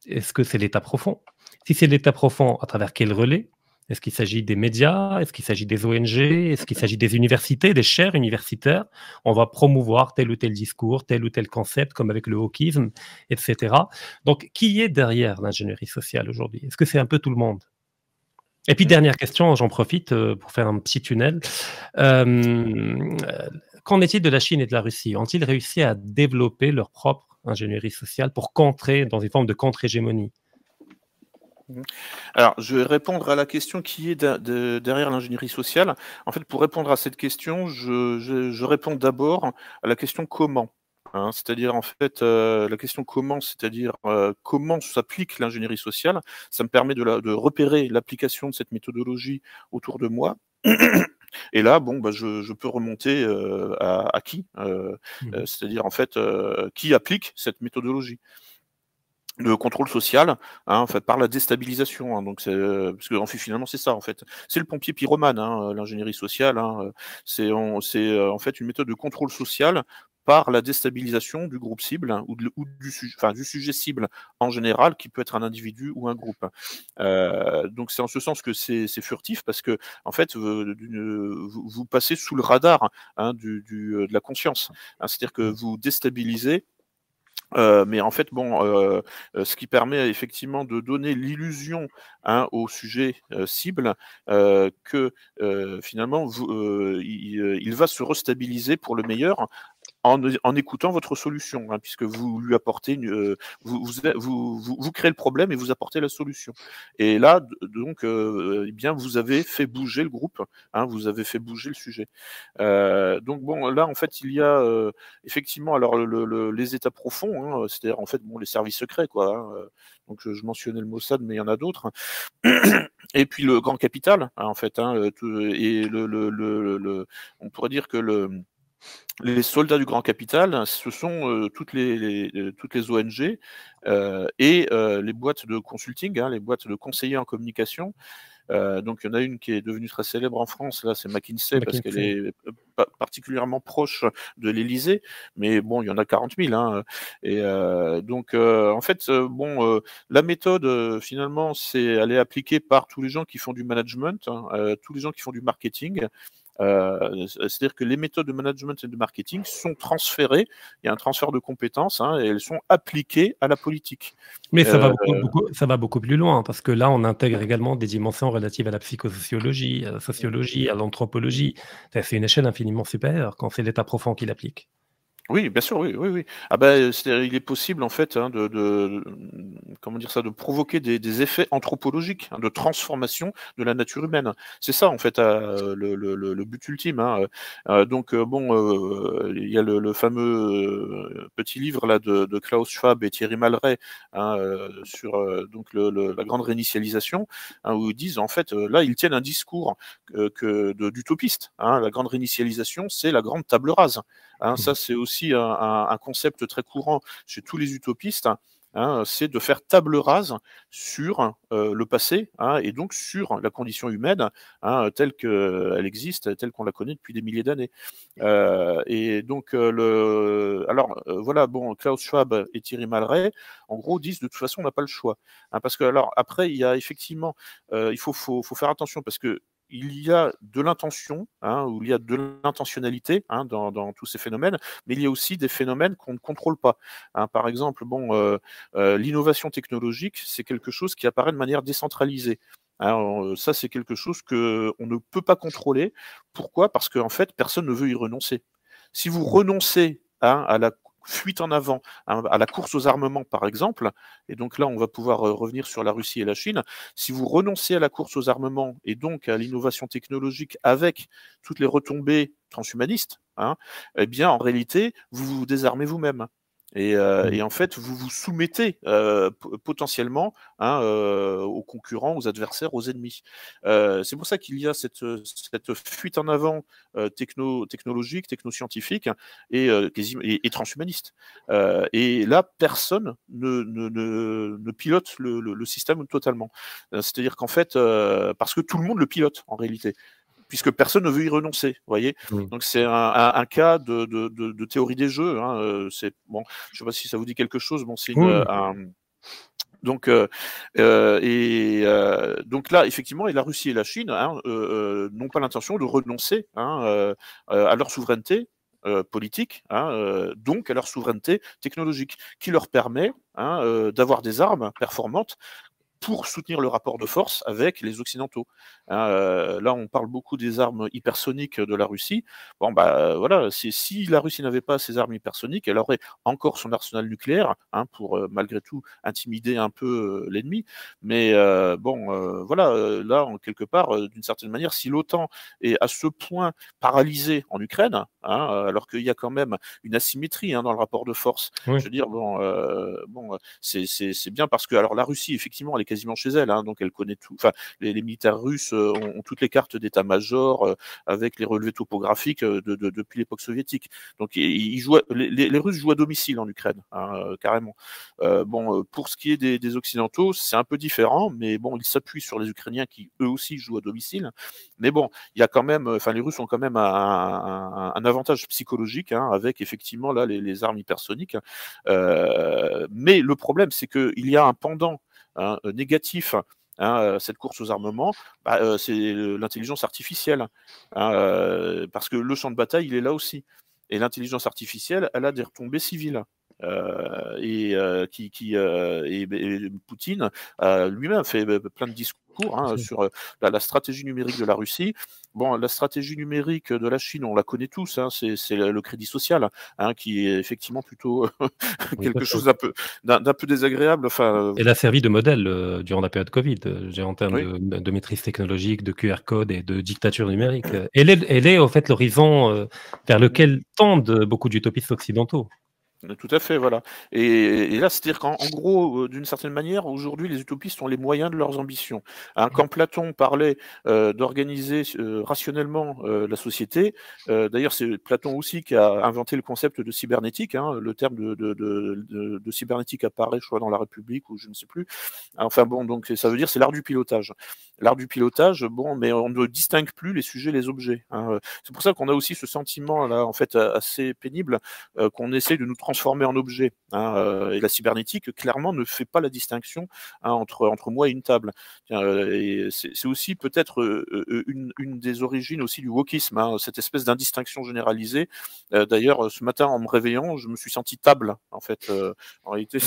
Est-ce que c'est l'État profond? Si c'est l'État profond, à travers quel relais? Est-ce qu'il s'agit des médias? Est-ce qu'il s'agit des ONG? Est-ce qu'il s'agit des universités, des chaires universitaires? On va promouvoir tel ou tel discours, tel ou tel concept, comme avec le wokisme, etc. Donc, qui est derrière l'ingénierie sociale aujourd'hui? Est-ce que c'est un peu tout le monde? Et puis, dernière question, j'en profite pour faire un petit tunnel. Qu'en est-il de la Chine et de la Russie? Ont-ils réussi à développer leur propre ingénierie sociale pour contrer, dans une forme de contre-hégémonie? Alors, je vais répondre à la question qui est derrière l'ingénierie sociale. En fait, pour répondre à cette question, je réponds d'abord à la question comment. Hein, c'est-à-dire, en fait, la question comment, c'est-à-dire comment s'applique l'ingénierie sociale, ça me permet de repérer l'application de cette méthodologie autour de moi. Et là, bon, bah, je peux remonter à qui, c'est-à-dire, en fait, qui applique cette méthodologie de contrôle social, hein, en fait, par la déstabilisation. Hein, donc, parce que finalement, c'est ça, en fait. C'est le pompier pyromane, hein, l'ingénierie sociale. Hein, c'est en fait une méthode de contrôle social par la déstabilisation du groupe cible, hein, ou du sujet cible en général, qui peut être un individu ou un groupe. Donc, c'est en ce sens que c'est furtif, parce que, en fait, vous passez sous le radar, hein, de la conscience. Hein, c'est-à-dire que vous déstabilisez. Mais en fait, bon, ce qui permet effectivement de donner l'illusion, hein, au sujet cible, que finalement, il va se restabiliser pour le meilleur en écoutant votre solution, hein, puisque vous lui apportez vous créez le problème et vous apportez la solution. Et là, donc, eh bien, vous avez fait bouger le groupe, hein, vous avez fait bouger le sujet. Donc bon, là, en fait, il y a effectivement, alors les états profonds, hein, c'est-à-dire en fait, bon, les services secrets, quoi. Hein, donc je mentionnais le Mossad, mais il y en a d'autres. Et puis le grand capital, hein, en fait, hein, et on pourrait dire que les soldats du grand capital, ce sont toutes les ONG et les boîtes de consulting, hein, les boîtes de conseillers en communication. Donc il y en a une qui est devenue très célèbre en France, là, c'est McKinsey, parce qu'elle est particulièrement proche de l'Élysée, mais bon, il y en a 40 000. Hein, et donc, en fait, bon, la méthode, finalement, elle est appliquée par tous les gens qui font du management, hein, tous les gens qui font du marketing. C'est-à-dire que les méthodes de management et de marketing sont transférées, il y a un transfert de compétences, hein, et elles sont appliquées à la politique. Mais ça va beaucoup plus loin, parce que là, on intègre également des dimensions relatives à la psychosociologie, à la sociologie, à l'anthropologie. C'est une échelle infiniment supérieure quand c'est l'état profond qui l'applique. Oui, bien sûr, oui, oui, oui. Ah ben, il est possible en fait, hein, comment dire ça, de provoquer des effets anthropologiques, hein, de transformation de la nature humaine. C'est ça en fait le but ultime. Hein. Donc bon, il y a le fameux petit livre là de Klaus Schwab et Thierry Malray, hein, sur donc la grande réinitialisation, hein, où ils disent en fait là ils tiennent un discours d'utopiste. Hein. La grande réinitialisation, c'est la grande table rase. Hein, ça, c'est aussi un concept très courant chez tous les utopistes, hein, hein, c'est de faire table rase sur le passé, hein, et donc sur la condition humaine, hein, telle qu'elle existe, telle qu'on la connaît depuis des milliers d'années. Et donc, voilà, bon, Klaus Schwab et Thierry Malray, en gros, disent de toute façon, on n'a pas le choix. Hein, parce que, alors, après, il y a effectivement, il faut faire attention parce que il y a de l'intention, hein, ou il y a de l'intentionnalité, hein, dans tous ces phénomènes, mais il y a aussi des phénomènes qu'on ne contrôle pas. Hein. Par exemple, bon, l'innovation technologique, c'est quelque chose qui apparaît de manière décentralisée. Alors, ça, c'est quelque chose qu'on ne peut pas contrôler. Pourquoi? Parce qu'en fait, personne ne veut y renoncer. Si vous renoncez, hein, à la fuite en avant, hein, à la course aux armements, par exemple, et donc là, on va pouvoir revenir sur la Russie et la Chine, si vous renoncez à la course aux armements et donc à l'innovation technologique avec toutes les retombées transhumanistes, hein, eh bien, en réalité, vous vous désarmez vous-même. Et en fait, vous vous soumettez potentiellement, hein, aux concurrents, aux adversaires, aux ennemis. C'est pour ça qu'il y a cette fuite en avant technologique, technoscientifique et transhumaniste. Et là, personne ne pilote le système totalement. C'est-à-dire qu'en fait, parce que tout le monde le pilote en réalité, puisque personne ne veut y renoncer, vous voyez. Donc c'est un cas de théorie des jeux. Hein, c'est bon, je sais pas si ça vous dit quelque chose. Bon, c'est donc donc là, effectivement, et la Russie et la Chine, hein, n'ont pas l'intention de renoncer, hein, à leur souveraineté politique, hein, donc à leur souveraineté technologique, qui leur permet, hein, d'avoir des armes performantes pour soutenir le rapport de force avec les Occidentaux. Hein, là, on parle beaucoup des armes hypersoniques de la Russie. Bon, bah voilà, si la Russie n'avait pas ces armes hypersoniques, elle aurait encore son arsenal nucléaire, hein, pour malgré tout intimider un peu l'ennemi. Mais bon, voilà, là, quelque part, d'une certaine manière, si l'OTAN est à ce point paralysée en Ukraine, hein, alors qu'il y a quand même une asymétrie, hein, dans le rapport de force, je veux dire, bon, c'est bien parce que alors la Russie, effectivement, elle est quasiment chez elle, hein, donc elle connaît tout. Enfin, les militaires russes ont toutes les cartes d'état-major avec les relevés topographiques depuis l'époque soviétique. Donc ils jouent, les Russes jouent à domicile en Ukraine, hein, carrément. Bon, pour ce qui est des Occidentaux, c'est un peu différent, mais bon, ils s'appuient sur les Ukrainiens qui eux aussi jouent à domicile. Mais bon, il y a quand même, enfin, les Russes ont quand même un avantage psychologique, hein, avec effectivement là les armes hypersoniques. Mais le problème, c'est qu'il y a un pendant, hein, négatif, hein, cette course aux armements, bah, c'est l'intelligence artificielle, hein, parce que le champ de bataille, il est là aussi. Et l'intelligence artificielle, elle a des retombées civiles. Et Poutine lui-même fait plein de discours, hein, sur la stratégie numérique de la Russie. Bon, la stratégie numérique de la Chine, on la connaît tous, hein, c'est le crédit social, hein, qui est effectivement plutôt quelque chose d'un peu désagréable. Enfin, elle a servi de modèle durant la période Covid, en termes oui. de maîtrise technologique, de QR code et de dictature numérique. Elle est au fait l'horizon vers lequel tendent beaucoup d'utopistes occidentaux. Tout à fait, voilà. Et là, c'est-à-dire qu'en gros, d'une certaine manière, aujourd'hui, les utopistes ont les moyens de leurs ambitions. Hein, quand Platon parlait d'organiser rationnellement la société, d'ailleurs, c'est Platon aussi qui a inventé le concept de cybernétique. Hein, le terme de cybernétique apparaît, je crois, dans La République ou je ne sais plus. Enfin bon, donc ça veut dire c'est l'art du pilotage. L'art du pilotage, bon, mais on ne distingue plus les sujets, les objets. Hein. C'est pour ça qu'on a aussi ce sentiment là, en fait, assez pénible, qu'on essaie de nous transformer en objet. Hein, et la cybernétique, clairement, ne fait pas la distinction, hein, entre moi et une table. Et c'est aussi peut-être une des origines aussi du wokisme, hein, cette espèce d'indistinction généralisée. D'ailleurs, ce matin, en me réveillant, je me suis senti table, en fait. En réalité,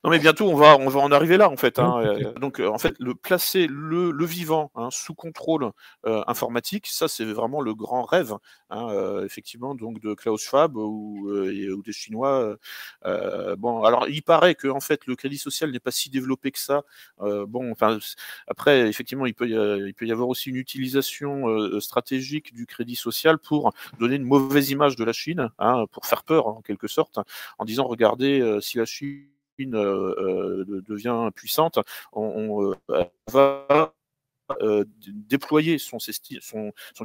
non, mais bientôt, on va en arriver là, en fait. Hein. Donc, en fait, placer le vivant, hein, sous contrôle informatique, ça, c'est vraiment le grand rêve, hein, effectivement, donc de Klaus Schwab ou des Chinois. Bon, alors il paraît que en fait le crédit social n'est pas si développé que ça. Bon, enfin après effectivement il peut y avoir aussi une utilisation stratégique du crédit social pour donner une mauvaise image de la Chine, hein, pour faire peur en quelque sorte, en disant regardez, si la Chine devient puissante, on va déployer son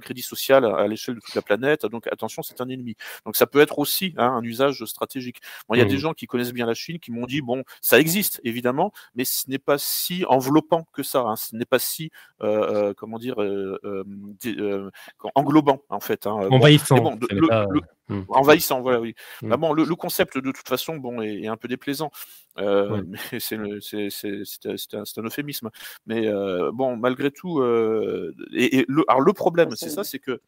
crédit social à l'échelle de toute la planète. Donc attention, c'est un ennemi. Donc ça peut être aussi un usage stratégique. Bon, il y a des gens qui connaissent bien la Chine qui m'ont dit bon, ça existe évidemment, mais ce n'est pas si enveloppant que ça. Ce n'est pas si comment dire englobant en fait. Envahissant. Envahissant, voilà, oui. Bah bon, le concept de toute façon, bon, est un peu déplaisant, mais c'est un euphémisme. Mais bon, malgré tout, alors le problème, c'est ça, c'est que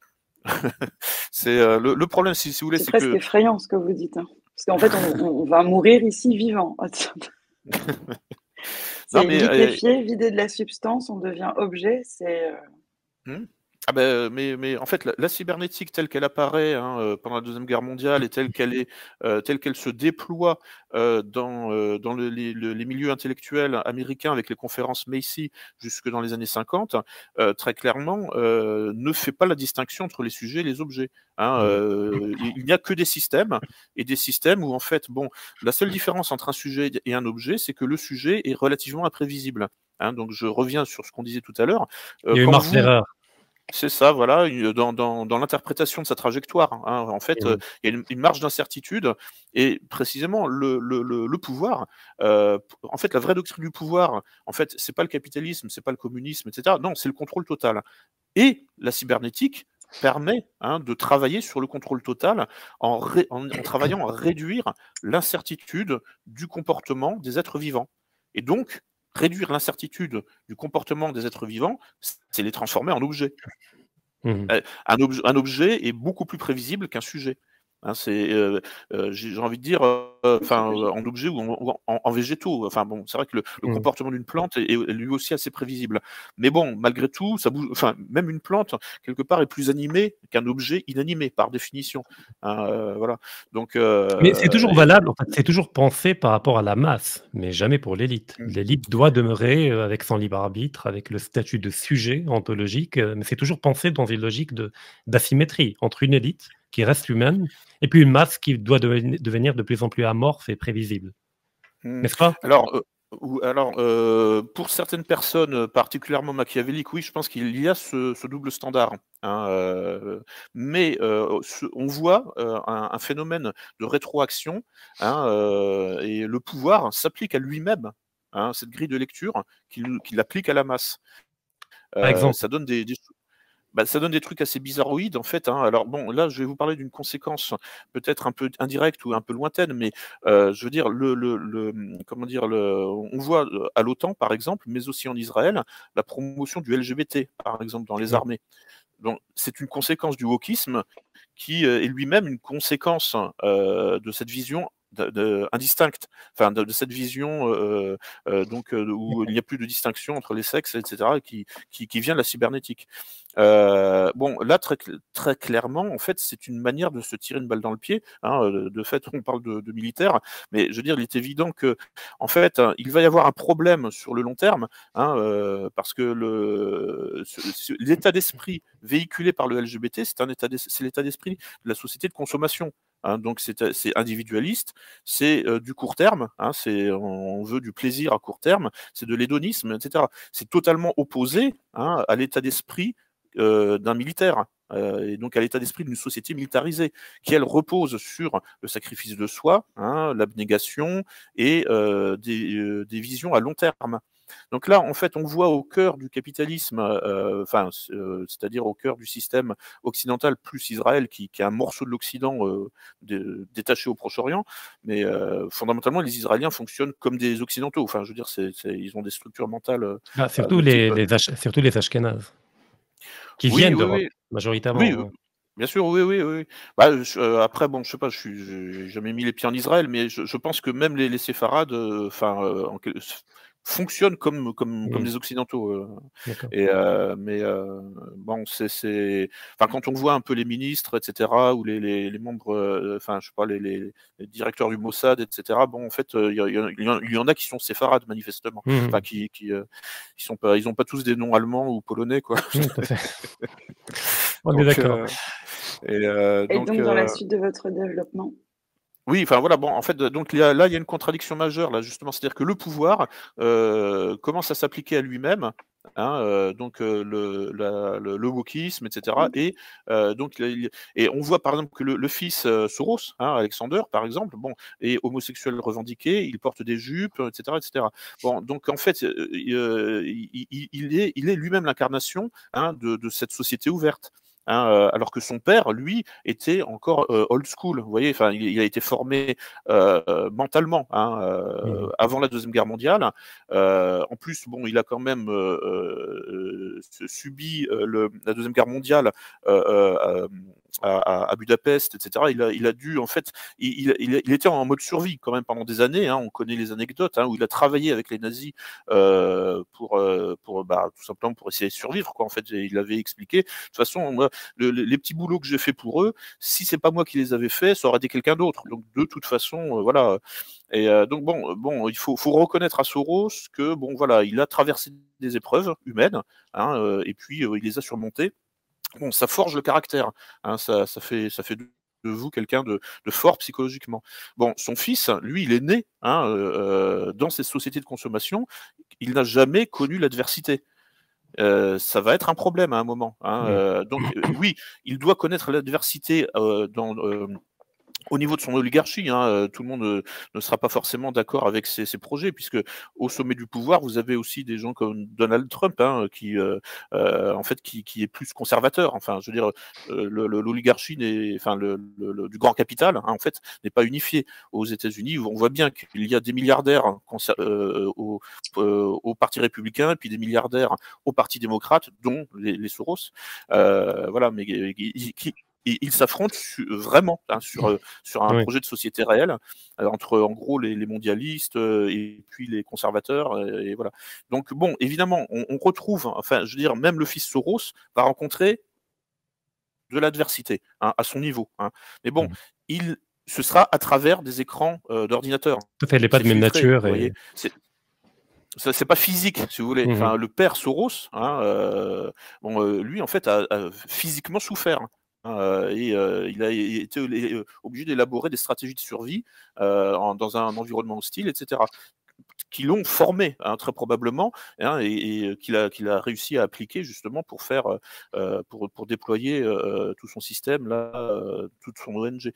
c'est le problème, si vous voulez, c'est presque effrayant ce que vous dites, parce qu'en fait, on va mourir ici vivant. C'est liquéfié, vidé de la substance, on devient objet. C'est Ah ben, mais en fait, la cybernétique telle qu'elle apparaît pendant la Deuxième Guerre mondiale et telle qu'elle se déploie dans les milieux intellectuels américains avec les conférences Macy jusque dans les années 50, très clairement, ne fait pas la distinction entre les sujets et les objets. Il n'y a que des systèmes, et des systèmes où en fait, bon, la seule différence entre un sujet et un objet, c'est que le sujet est relativement imprévisible. Donc je reviens sur ce qu'on disait tout à l'heure. Il y a une marge d'erreur. C'est ça, voilà, dans l'interprétation de sa trajectoire. En fait, il y a une marge d'incertitude, et précisément le pouvoir. En fait, la vraie doctrine du pouvoir, en fait, c'est pas le capitalisme, c'est pas le communisme, etc. Non, c'est le contrôle total. Et la cybernétique permet de travailler sur le contrôle total en travaillant à réduire l'incertitude du comportement des êtres vivants. Et donc, réduire l'incertitude du comportement des êtres vivants, c'est les transformer en objets. Un objet est beaucoup plus prévisible qu'un sujet. J'ai envie de dire, en objet ou en végétaux. Enfin bon, c'est vrai que le comportement d'une plante est lui aussi assez prévisible. Mais bon, malgré tout, ça bouge. Enfin, même une plante quelque part est plus animée qu'un objet inanimé par définition. Voilà. Donc. Mais c'est toujours valable. En fait, c'est toujours pensé par rapport à la masse, mais jamais pour l'élite. L'élite doit demeurer avec son libre arbitre, avec le statut de sujet ontologique, mais c'est toujours pensé dans une logique d'asymétrie entre une élite qui reste humaine, et puis une masse qui doit devenir de plus en plus amorphe et prévisible. N'est-ce pas ? Alors, pour certaines personnes particulièrement machiavéliques, oui, je pense qu'il y a ce double standard. Mais on voit un phénomène de rétroaction, et le pouvoir s'applique à lui-même, cette grille de lecture qu'il applique à la masse. Par exemple. Ça donne ça donne des trucs assez bizarroïdes en fait. Alors bon, là, je vais vous parler d'une conséquence peut-être un peu indirecte ou un peu lointaine, mais je veux dire, on voit à l'OTAN par exemple, mais aussi en Israël, la promotion du LGBT par exemple dans les armées. Donc c'est une conséquence du wokisme qui est lui-même une conséquence de cette vision indistincte, enfin de cette vision où il n'y a plus de distinction entre les sexes, etc., qui vient de la cybernétique. Bon, là, très clairement, en fait, c'est une manière de se tirer une balle dans le pied. De fait, on parle de militaires, mais je veux dire, il est évident que, en fait, il va y avoir un problème sur le long terme, parce que l'état d'esprit véhiculé par le LGBT, c'est l'état d'esprit de la société de consommation. Donc c'est individualiste, c'est du court terme, on veut du plaisir à court terme, c'est de l'hédonisme, etc. C'est totalement opposé à l'état d'esprit d'un militaire, et donc à l'état d'esprit d'une société militarisée, qui elle repose sur le sacrifice de soi, l'abnégation et des visions à long terme. Donc là, en fait, on voit au cœur du capitalisme, c'est-à-dire au cœur du système occidental plus Israël, qui est un morceau de l'Occident détaché au Proche-Orient, mais fondamentalement, les Israéliens fonctionnent comme des Occidentaux. Enfin, je veux dire, ils ont des structures mentales. Surtout les Ashkénazes, qui viennent d'Europe, majoritairement. Oui, bien sûr, oui. Après, bon, je sais pas, j'ai jamais mis les pieds en Israël, mais je pense que même les séfarades, fonctionnent comme des Occidentaux. Mais bon, quand on voit un peu les ministres, etc., ou les membres, je sais pas, les directeurs du Mossad, etc., bon, en fait, il y en a qui sont séfarades, manifestement. Enfin, ils ont pas tous des noms allemands ou polonais, quoi. On est d'accord. Et donc, dans la suite de votre développement? Oui, enfin voilà, bon, en fait, donc il y a une contradiction majeure là, justement, c'est-à-dire que le pouvoir commence à s'appliquer à lui-même, donc le wokisme, etc. Et donc et on voit par exemple que le fils Soros, Alexander par exemple, bon, est homosexuel revendiqué, il porte des jupes, etc., etc. Bon, donc en fait, il est lui-même l'incarnation de cette société ouverte. Alors que son père, lui, était encore old school. Vous voyez, enfin, il a été formé mentalement avant la Deuxième Guerre mondiale. En plus, bon, il a quand même subi la Deuxième Guerre mondiale à Budapest, etc. Il a dû, en fait, il était en mode survie quand même pendant des années. On connaît les anecdotes où il a travaillé avec les nazis pour tout simplement pour essayer de survivre, quoi. En fait, il avait expliqué. De toute façon, moi, les petits boulots que j'ai fait pour eux, si c'est pas moi qui les avais faits, ça aurait été quelqu'un d'autre. Donc de toute façon, voilà. Et donc bon, il faut reconnaître à Soros que bon, voilà, il a traversé des épreuves humaines, et puis il les a surmontées. Bon, ça forge le caractère, ça fait de vous quelqu'un de fort psychologiquement. Bon, son fils, lui, il est né dans ces sociétés de consommation, il n'a jamais connu l'adversité. Ça va être un problème à un moment. Donc oui, il doit connaître l'adversité au niveau de son oligarchie. Tout le monde ne sera pas forcément d'accord avec ses projets, puisque au sommet du pouvoir, vous avez aussi des gens comme Donald Trump, qui en fait qui est plus conservateur. Enfin, je veux dire, l'oligarchie du grand capital, en fait, n'est pas unifié aux États-Unis. On voit bien qu'il y a des milliardaires au Parti républicain, et puis des milliardaires au Parti démocrate, dont les Soros. Voilà, mais ils s'affrontent vraiment sur un projet de société réelle entre en gros les mondialistes et puis les conservateurs, et voilà. Donc bon, évidemment, on retrouve, enfin, je veux dire, même le fils Soros va rencontrer de l'adversité à son niveau. Mais bon, ce sera à travers des écrans d'ordinateur. Tout à fait, il n'est pas de même nature. Vous voyez, c'est pas physique, si vous voulez. Enfin, le père Soros, lui, en fait, a physiquement souffert. Et il a été obligé d'élaborer des stratégies de survie dans un environnement hostile, etc., qui l'ont formé très probablement, et qu'il a réussi à appliquer justement pour faire pour déployer tout son système là, toute son ONG.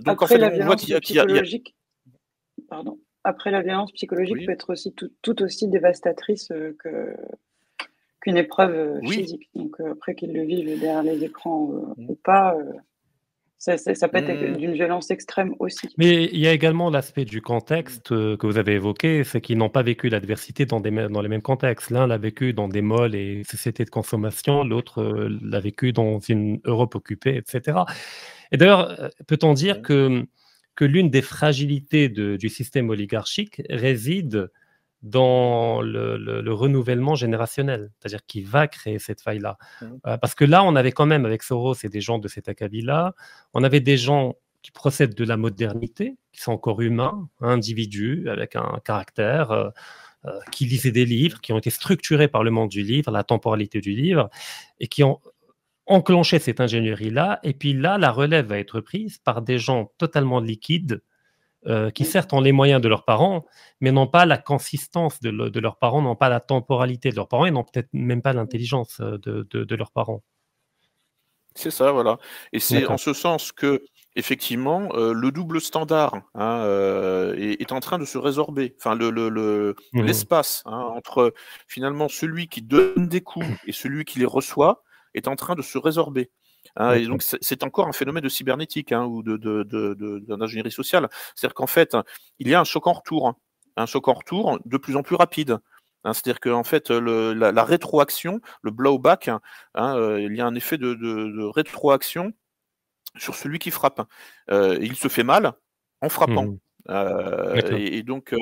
Donc en fait, on voit qu'il y a pardon. Après, la violence psychologique peut être aussi tout aussi dévastatrice qu'une épreuve physique. Donc après qu'ils le vivent derrière les écrans ou pas, ça peut être d'une violence extrême aussi. Mais il y a également l'aspect du contexte que vous avez évoqué, c'est qu'ils n'ont pas vécu l'adversité dans les mêmes contextes. L'un l'a vécu dans des malls et sociétés de consommation, l'autre l'a vécu dans une Europe occupée, etc. Et d'ailleurs, peut-on dire que l'une des fragilités du système oligarchique réside dans le renouvellement générationnel, c'est-à-dire qu'il va créer cette faille-là. Parce que là, on avait quand même, avec Soros et des gens de cet acabit-là, on avait des gens qui procèdent de la modernité, qui sont encore humains, individus, avec un caractère, qui lisaient des livres, qui ont été structurés par le monde du livre, la temporalité du livre, et qui ont enclenché cette ingénierie-là. Et puis là, la relève va être prise par des gens totalement liquides, qui certes ont les moyens de leurs parents, mais n'ont pas la consistance de leurs parents, n'ont pas la temporalité de leurs parents, et n'ont peut-être même pas l'intelligence de leurs parents. C'est ça, voilà. Et c'est en ce sens que, effectivement, le double standard est en train de se résorber. Enfin, l'espace entre finalement celui qui donne des coups et celui qui les reçoit est en train de se résorber. Et donc c'est encore un phénomène de cybernétique ou d'ingénierie sociale. C'est-à-dire qu'en fait, il y a un choc en retour de plus en plus rapide. C'est-à-dire qu'en fait, la rétroaction, le blowback, il y a un effet de rétroaction sur celui qui frappe. Il se fait mal en frappant. Et donc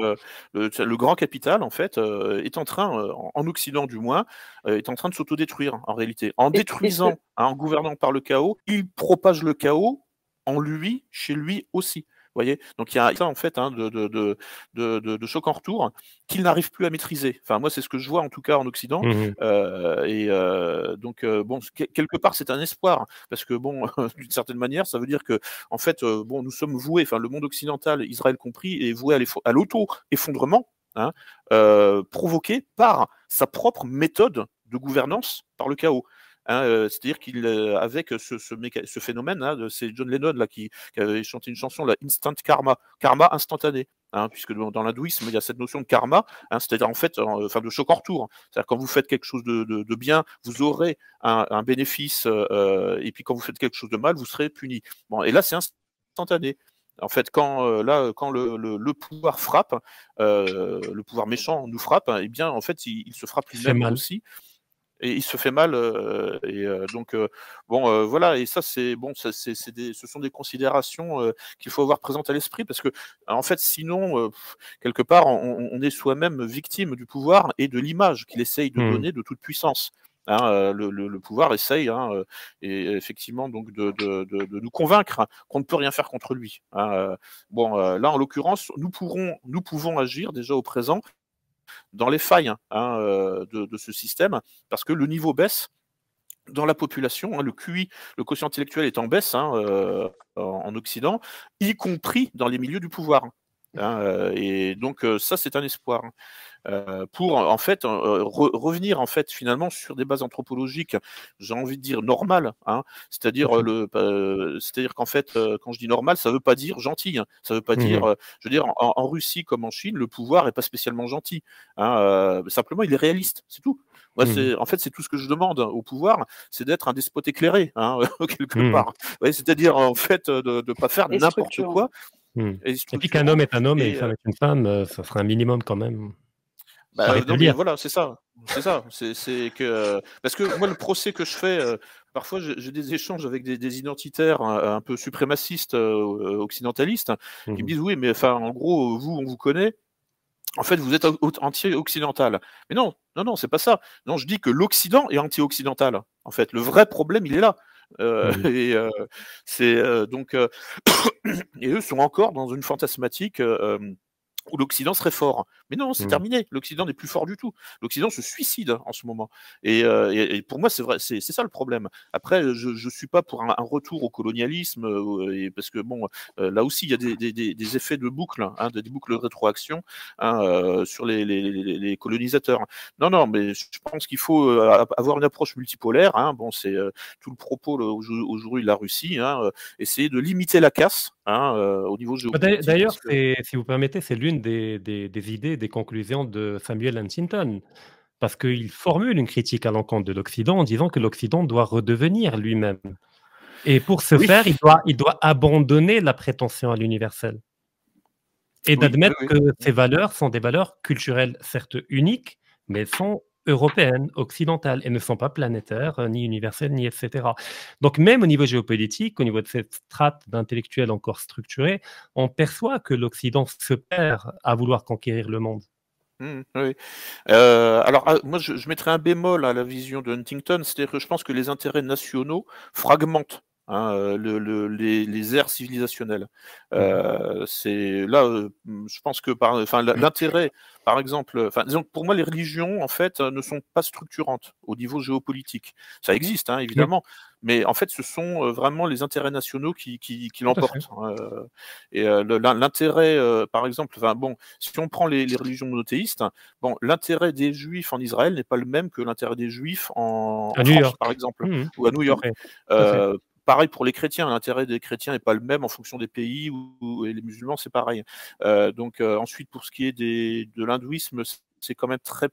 le grand capital en fait est en train, en Occident du moins, est en train de s'autodétruire en réalité. En détruisant, en gouvernant par le chaos, il propage le chaos en lui, chez lui aussi. Voyez, donc il y a ça en fait de choc en retour qu'il n'arrive plus à maîtriser. Enfin moi c'est ce que je vois en tout cas en Occident. Donc bon, quelque part c'est un espoir parce que bon d'une certaine manière ça veut dire que en fait bon nous sommes voués, enfin le monde occidental, Israël compris, est voué à l'auto-effondrement. hein, provoquée par sa propre méthode de gouvernance par le chaos. Hein, c'est-à-dire qu'il, avec ce phénomène, hein, c'est John Lennon là, qui avait chanté une chanson, la Instant Karma, karma instantané. Hein, puisque dans l'hindouisme, il y a cette notion de karma, hein, c'est-à-dire en fait, de choc en retour. C'est-à-dire quand vous faites quelque chose de bien, vous aurez un bénéfice, et puis quand vous faites quelque chose de mal, vous serez puni. Bon, et là, c'est instantané. En fait, quand le pouvoir frappe, le pouvoir méchant nous frappe, eh bien, en fait, il se frappe lui-même aussi. Et il se fait mal, donc bon, voilà, et ça c'est bon, ce sont des considérations qu'il faut avoir présentes à l'esprit, parce que en fait sinon quelque part on est soi-même victime du pouvoir et de l'image qu'il essaye de donner de toute puissance. Hein, le pouvoir essaye, hein, et effectivement donc de nous convaincre qu'on ne peut rien faire contre lui. Hein, bon, là en l'occurrence nous pouvons agir déjà au présent dans les failles, hein, de ce système, parce que le niveau baisse dans la population, hein, le QI, le quotient intellectuel est en baisse, hein, en Occident, y compris dans les milieux du pouvoir. Hein, et donc ça c'est un espoir, pour en fait revenir en fait finalement sur des bases anthropologiques, j'ai envie de dire normales, hein, c'est-à-dire c'est-à-dire qu'en fait quand je dis normal, ça veut pas dire gentil, hein, ça veut pas dire, je veux dire en Russie comme en Chine, le pouvoir est pas spécialement gentil, hein, simplement il est réaliste, c'est tout. Moi, en fait, c'est tout ce que je demande au pouvoir, c'est d'être un despote éclairé, hein, quelque part. Ouais, c'est-à-dire en fait de pas faire n'importe quoi. Et puis qu'un homme est un homme et une femme est une femme, ça serait un minimum quand même. Non, mais voilà, c'est ça. C'est ça. C'est que parce que moi, le procès que je fais, parfois, j'ai des échanges avec des identitaires un peu suprémacistes, occidentalistes, qui me disent oui, mais enfin, en gros, vous, on vous connaît. En fait, vous êtes anti-occidental. Mais non, non, non, c'est pas ça. Non, je dis que l'Occident est anti-occidental. En fait, le vrai problème, il est là. Et c'est donc et eux sont encore dans une fantasmatique où l'Occident serait fort. Mais non, c'est terminé. L'Occident n'est plus fort du tout. L'Occident se suicide en ce moment. Et pour moi, c'est vrai, c'est ça le problème. Après, je suis pas pour un retour au colonialisme, parce que bon, là aussi, il y a des effets de boucle, hein, des boucles de rétroaction, hein, sur les colonisateurs. Non, non, mais je pense qu'il faut avoir une approche multipolaire. Hein. Bon, c'est tout le propos aujourd'hui de la Russie. Hein, essayer de limiter la casse, hein, au niveau géopolitique. D'ailleurs, si vous permettez, c'est l'une des idées, des conclusions de Samuel Huntington, parce qu'il formule une critique à l'encontre de l'Occident en disant que l'Occident doit redevenir lui-même. Et pour ce faire, il doit abandonner la prétention à l'universel et d'admettre que ces valeurs sont des valeurs culturelles, certes uniques, mais sont européennes, occidentales, et ne sont pas planétaires, ni universelles, ni etc. Donc même au niveau géopolitique, au niveau de cette strate d'intellectuels encore structurés, on perçoit que l'Occident se perd à vouloir conquérir le monde. Oui. Alors, moi, je mettrais un bémol à la vision de Huntington, c'est-à-dire que je pense que les intérêts nationaux fragmentent, hein, les aires civilisationnelles. C'est là, je pense que l'intérêt, par exemple, disons que pour moi, les religions, en fait, ne sont pas structurantes au niveau géopolitique. Ça existe, hein, évidemment, mais en fait, ce sont vraiment les intérêts nationaux qui l'emportent. Et l'intérêt, par exemple, bon, si on prend les religions monothéistes, bon, l'intérêt des Juifs en Israël n'est pas le même que l'intérêt des Juifs en France, par exemple, ou à New York. Pareil pour les chrétiens, l'intérêt des chrétiens n'est pas le même en fonction des pays, et les musulmans, c'est pareil. Donc ensuite, pour ce qui est de l'hindouisme, c'est quand même très...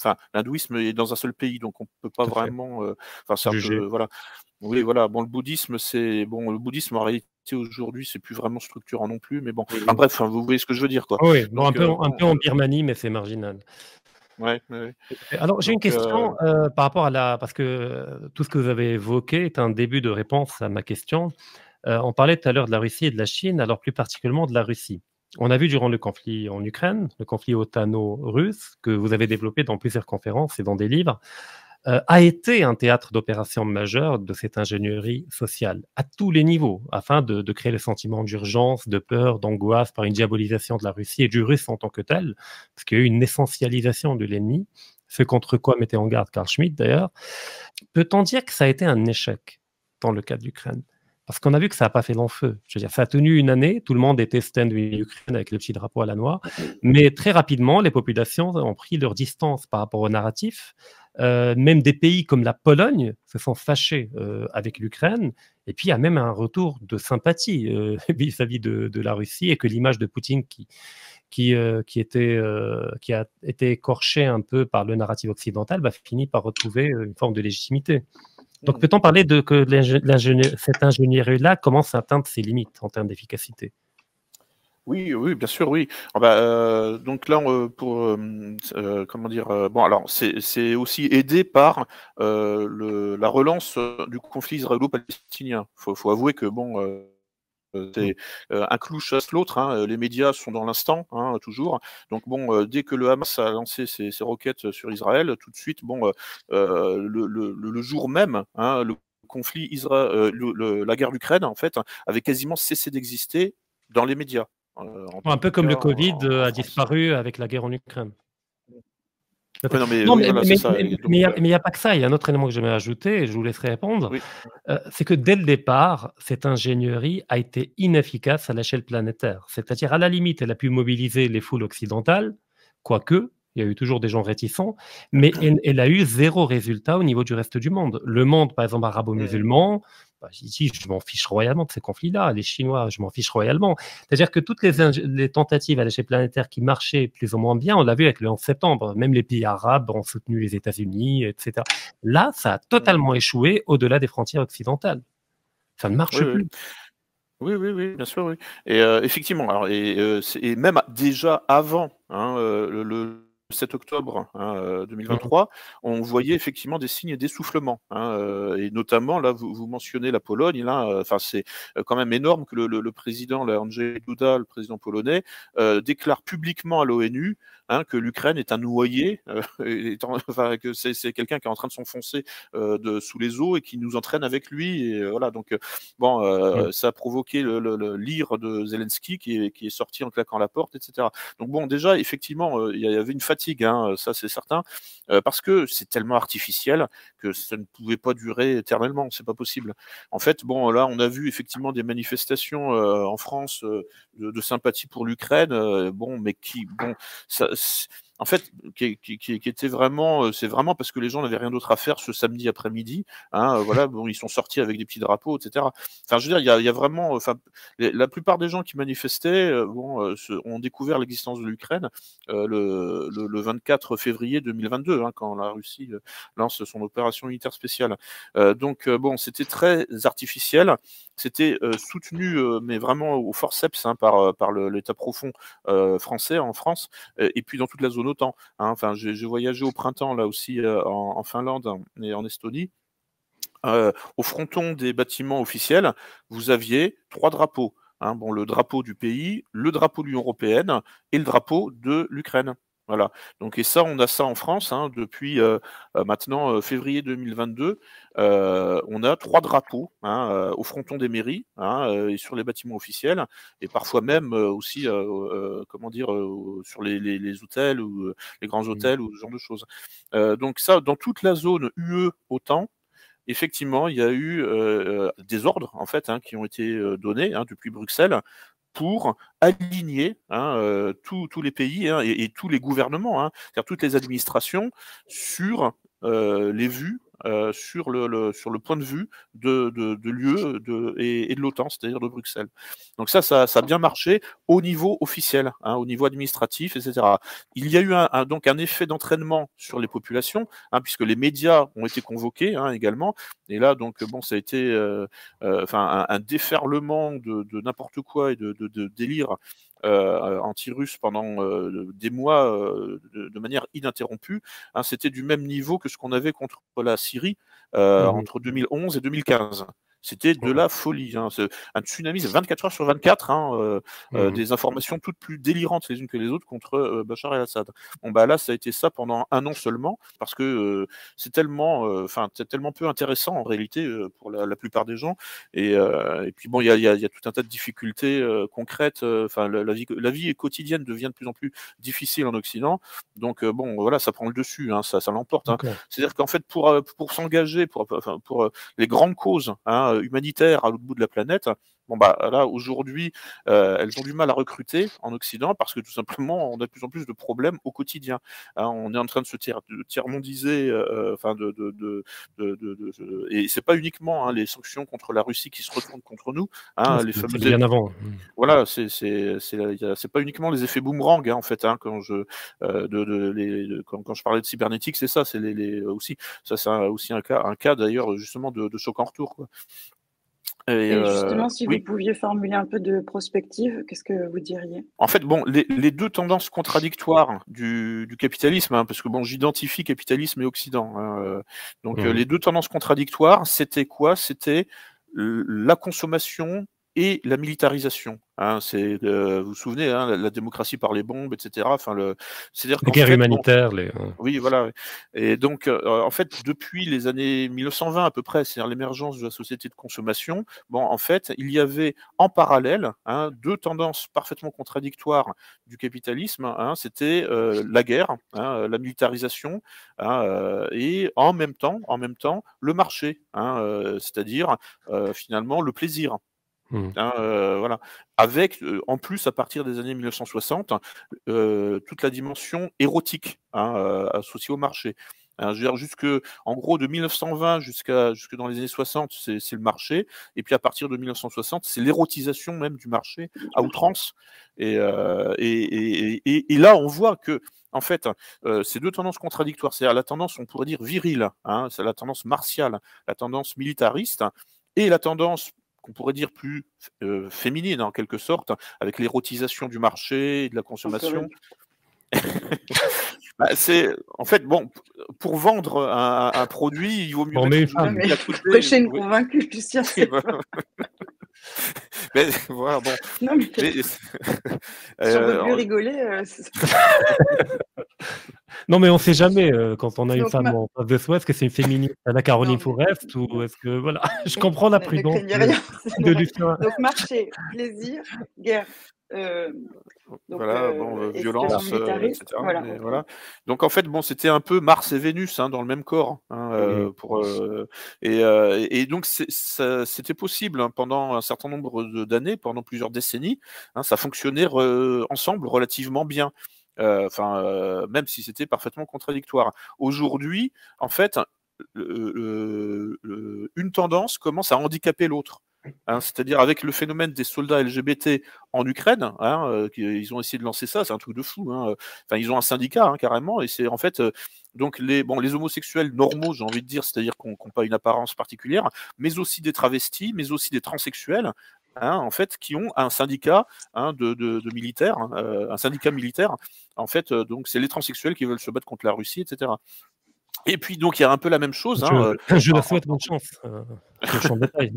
Enfin, l'hindouisme est dans un seul pays, donc on ne peut pas vraiment... voilà. Oui, voilà. Bon, le bouddhisme, le bouddhisme, en réalité, aujourd'hui, c'est plus vraiment structurant non plus, mais bon. Enfin, bref, vous voyez ce que je veux dire, quoi. Oui, bon, un peu en Birmanie, mais c'est marginal. Ouais. Alors, j'ai une question par rapport parce que tout ce que vous avez évoqué est un début de réponse à ma question. On parlait tout à l'heure de la Russie et de la Chine, alors plus particulièrement de la Russie. On a vu durant le conflit en Ukraine, le conflit otano-russe, que vous avez développé dans plusieurs conférences et dans des livres, a été un théâtre d'opération majeur de cette ingénierie sociale, à tous les niveaux, afin de créer le sentiment d'urgence, de peur, d'angoisse par une diabolisation de la Russie et du russe en tant que tel, parce qu'il y a eu une essentialisation de l'ennemi, ce contre quoi mettait en garde Carl Schmitt d'ailleurs. Peut-on dire que ça a été un échec dans le cas de l'Ukraine ? parce qu'on a vu que ça n'a pas fait long feu. Je veux dire, ça a tenu une année, tout le monde était stand with Ukraine avec le petit drapeau à la noix, mais très rapidement, les populations ont pris leur distance par rapport au narratif. Même des pays comme la Pologne se sont fâchés avec l'Ukraine, et puis il y a même un retour de sympathie vis-à-vis de la Russie, et que l'image de Poutine qui a été écorché un peu par le narratif occidental, finit par retrouver une forme de légitimité. Donc, peut-on parler de que cette ingénierie-là commence à atteindre ses limites en termes d'efficacité? Oui, oui, bien sûr, oui. Donc là, comment dire, bon, alors c'est aussi aidé par la relance du conflit israélo-palestinien. Faut avouer que bon. C'est un clou chasse l'autre, hein, les médias sont dans l'instant, hein, toujours. Donc bon, dès que le Hamas a lancé ses roquettes sur Israël, tout de suite, bon, le jour même, hein, le conflit la guerre d'Ukraine, en fait, avait quasiment cessé d'exister dans les médias. Un peu comme le Covid a France. disparu avec la guerre en Ukraine. Ouais, non, mais, non, oui, voilà, c'est ça. mais il n'y a pas que ça. Il y a un autre élément que j'aimerais ajouter, et je vous laisserai répondre. Oui. C'est que dès le départ, cette ingénierie a été inefficace à l'échelle planétaire. C'est-à-dire, à la limite, elle a pu mobiliser les foules occidentales, quoique, il y a eu toujours des gens réticents, mais elle a eu zéro résultat au niveau du reste du monde. Le monde, par exemple, arabo-musulman, ici, je m'en fiche royalement de ces conflits-là. Les Chinois, je m'en fiche royalement. C'est-à-dire que toutes les tentatives à l'échelle planétaire qui marchaient plus ou moins bien, on l'a vu avec le 11 septembre, même les pays arabes ont soutenu les États-Unis, etc. Là, ça a totalement échoué au-delà des frontières occidentales. Ça ne marche plus. Oui, oui, oui, bien sûr, oui. Et effectivement, alors, et même déjà avant, hein, le 7 octobre 2023, on voyait effectivement des signes d'essoufflement, hein, et notamment là, vous mentionnez la Pologne, là, enfin c'est quand même énorme que le président, là, Andrzej Duda, le président polonais, déclare publiquement à l'ONU, hein, que l'Ukraine est un noyé, enfin que c'est quelqu'un qui est en train de s'enfoncer sous les eaux et qui nous entraîne avec lui, et voilà, donc bon, ça a provoqué le l'ire de Zelensky qui est sorti en claquant la porte, etc. Donc bon, déjà effectivement, il y avait une fatigue, hein, ça c'est certain, parce que c'est tellement artificiel que ça ne pouvait pas durer éternellement, c'est pas possible. En fait, bon, là, on a vu effectivement des manifestations en France de sympathie pour l'Ukraine, bon, mais bon, ça, en fait, qui était vraiment, c'est vraiment parce que les gens n'avaient rien d'autre à faire ce samedi après-midi, hein, voilà, bon, ils sont sortis avec des petits drapeaux, etc. Enfin, je veux dire, il y a vraiment, enfin, la plupart des gens qui manifestaient, bon, ont découvert l'existence de l'Ukraine le 24 février 2022, hein, quand la Russie lance son opération militaire spéciale. Donc, bon, c'était très artificiel, c'était soutenu, mais vraiment au forceps, hein, par l'État profond français en France, et puis dans toute la zone OTAN, hein. Enfin, j'ai voyagé au printemps là aussi en Finlande et en Estonie. Au fronton des bâtiments officiels, vous aviez 3 drapeaux, hein. Bon, le drapeau du pays, le drapeau de l'Union européenne et le drapeau de l'Ukraine. Voilà. Donc, et ça, on a ça en France, hein, depuis maintenant février 2022. On a 3 drapeaux, hein, au fronton des mairies, hein, et sur les bâtiments officiels, et parfois même aussi, comment dire, sur les hôtels ou les grands hôtels ou ce genre de choses. Donc ça, dans toute la zone UE OTAN, effectivement, il y a eu des ordres en fait, hein, qui ont été donnés, hein, depuis Bruxelles pour aligner, hein, tous les pays, hein, et tous les gouvernements, hein, c'est-à-dire toutes les administrations sur les vues, sur le point de vue de l'UE et de l'OTAN, c'est-à-dire de Bruxelles. Donc ça a bien marché au niveau officiel, hein, au niveau administratif, etc. Il y a eu donc un effet d'entraînement sur les populations, hein, puisque les médias ont été convoqués, hein, également. Et là, donc, bon, ça a été enfin un déferlement de n'importe quoi et de délire anti-russe pendant des mois de manière ininterrompue, hein. C'était du même niveau que ce qu'on avait contre la Syrie entre 2011 et 2015. C'était de la folie, hein. Un tsunami, c'est 24 heures sur 24, hein, des informations toutes plus délirantes les unes que les autres contre Bachar el-Assad. Bon, bah là, ça a été ça pendant 1 an seulement, parce que c'est tellement peu intéressant en réalité pour la plupart des gens. Et puis bon, il y a tout un tas de difficultés concrètes. Enfin, la vie quotidienne devient de plus en plus difficile en Occident. Donc bon, voilà, ça prend le dessus, hein, ça l'emporte, hein. C'est-à-dire qu'en fait, pour s'engager, pour les grandes causes, hein, humanitaires à l'autre bout de la planète. Bon, bah là, aujourd'hui, elles ont du mal à recruter en Occident parce que tout simplement, on a de plus en plus de problèmes au quotidien. Hein, on est en train de se tiers-mondiser, et c'est pas uniquement les sanctions contre la Russie qui se retournent contre nous. Hein, les fameux bien avant. Voilà, c'est pas uniquement les effets boomerang, en fait. Hein, quand je parlais de cybernétique, c'est ça, c'est aussi ça, c'est aussi un cas d'ailleurs justement de choc en retour, quoi. Et justement, si oui. vous pouviez formuler un peu de prospective, qu'est-ce que vous diriez? En fait, bon, les deux tendances contradictoires du capitalisme, parce que bon, j'identifie capitalisme et Occident. Donc les deux tendances contradictoires, c'était quoi? C'était la consommation et la militarisation. C'est, vous vous souvenez, la démocratie par les bombes, etc. Enfin, c'est-à-dire les guerres humanitaires. Oui, voilà. Et donc, en fait, depuis les années 1920 à peu près, c'est-à-dire l'émergence de la société de consommation, bon, en fait, il y avait en parallèle deux tendances parfaitement contradictoires du capitalisme. C'était la guerre, la militarisation, et en même temps, le marché, c'est-à-dire finalement le plaisir. Voilà. Avec, en plus, à partir des années 1960, toute la dimension érotique associée au marché. Je veux dire, en gros, de 1920 jusque dans les années 60, c'est le marché. Et puis à partir de 1960, c'est l'érotisation même du marché à outrance. Et là, on voit que, en fait, ces deux tendances contradictoires, c'est-à-dire la tendance, on pourrait dire virile, c'est la tendance martiale, la tendance militariste, et la tendance qu'on pourrait dire plus féminine en quelque sorte, avec l'érotisation du marché et de la consommation. C'est en fait bon, pour vendre un produit, il vaut mieux mettre une femme à côté. Prêcher une convaincue, je suis sûre. Mais voilà, bon. Non, mais si on peut plus rigoler. Non, mais on ne sait jamais quand on a une femme en face de soi, est-ce que c'est une féministe à la Caroline Forest ou est-ce que voilà, je comprends la prudence de Lucien. Donc marché, plaisir, guerre. Donc, voilà, violence, etc. Voilà. Donc en fait, bon, c'était un peu Mars et Vénus dans le même corps. Et donc c'était possible pendant un certain nombre d'années, pendant plusieurs décennies. Ça fonctionnait ensemble relativement bien. Même si c'était parfaitement contradictoire. Aujourd'hui, en fait, une tendance commence à handicaper l'autre. C'est-à-dire avec le phénomène des soldats LGBT en Ukraine, ils ont essayé de lancer ça, c'est un truc de fou. Enfin, ils ont un syndicat carrément, et c'est en fait donc les homosexuels normaux, j'ai envie de dire, c'est-à-dire qu'on n'a pas une apparence particulière, mais aussi des travestis, mais aussi des transsexuels. En fait, qui ont un syndicat de militaires, un syndicat militaire. En fait, donc c'est les transsexuels qui veulent se battre contre la Russie, etc. Et puis donc il y a un peu la même chose. Je leur souhaite bonne chance. Détail.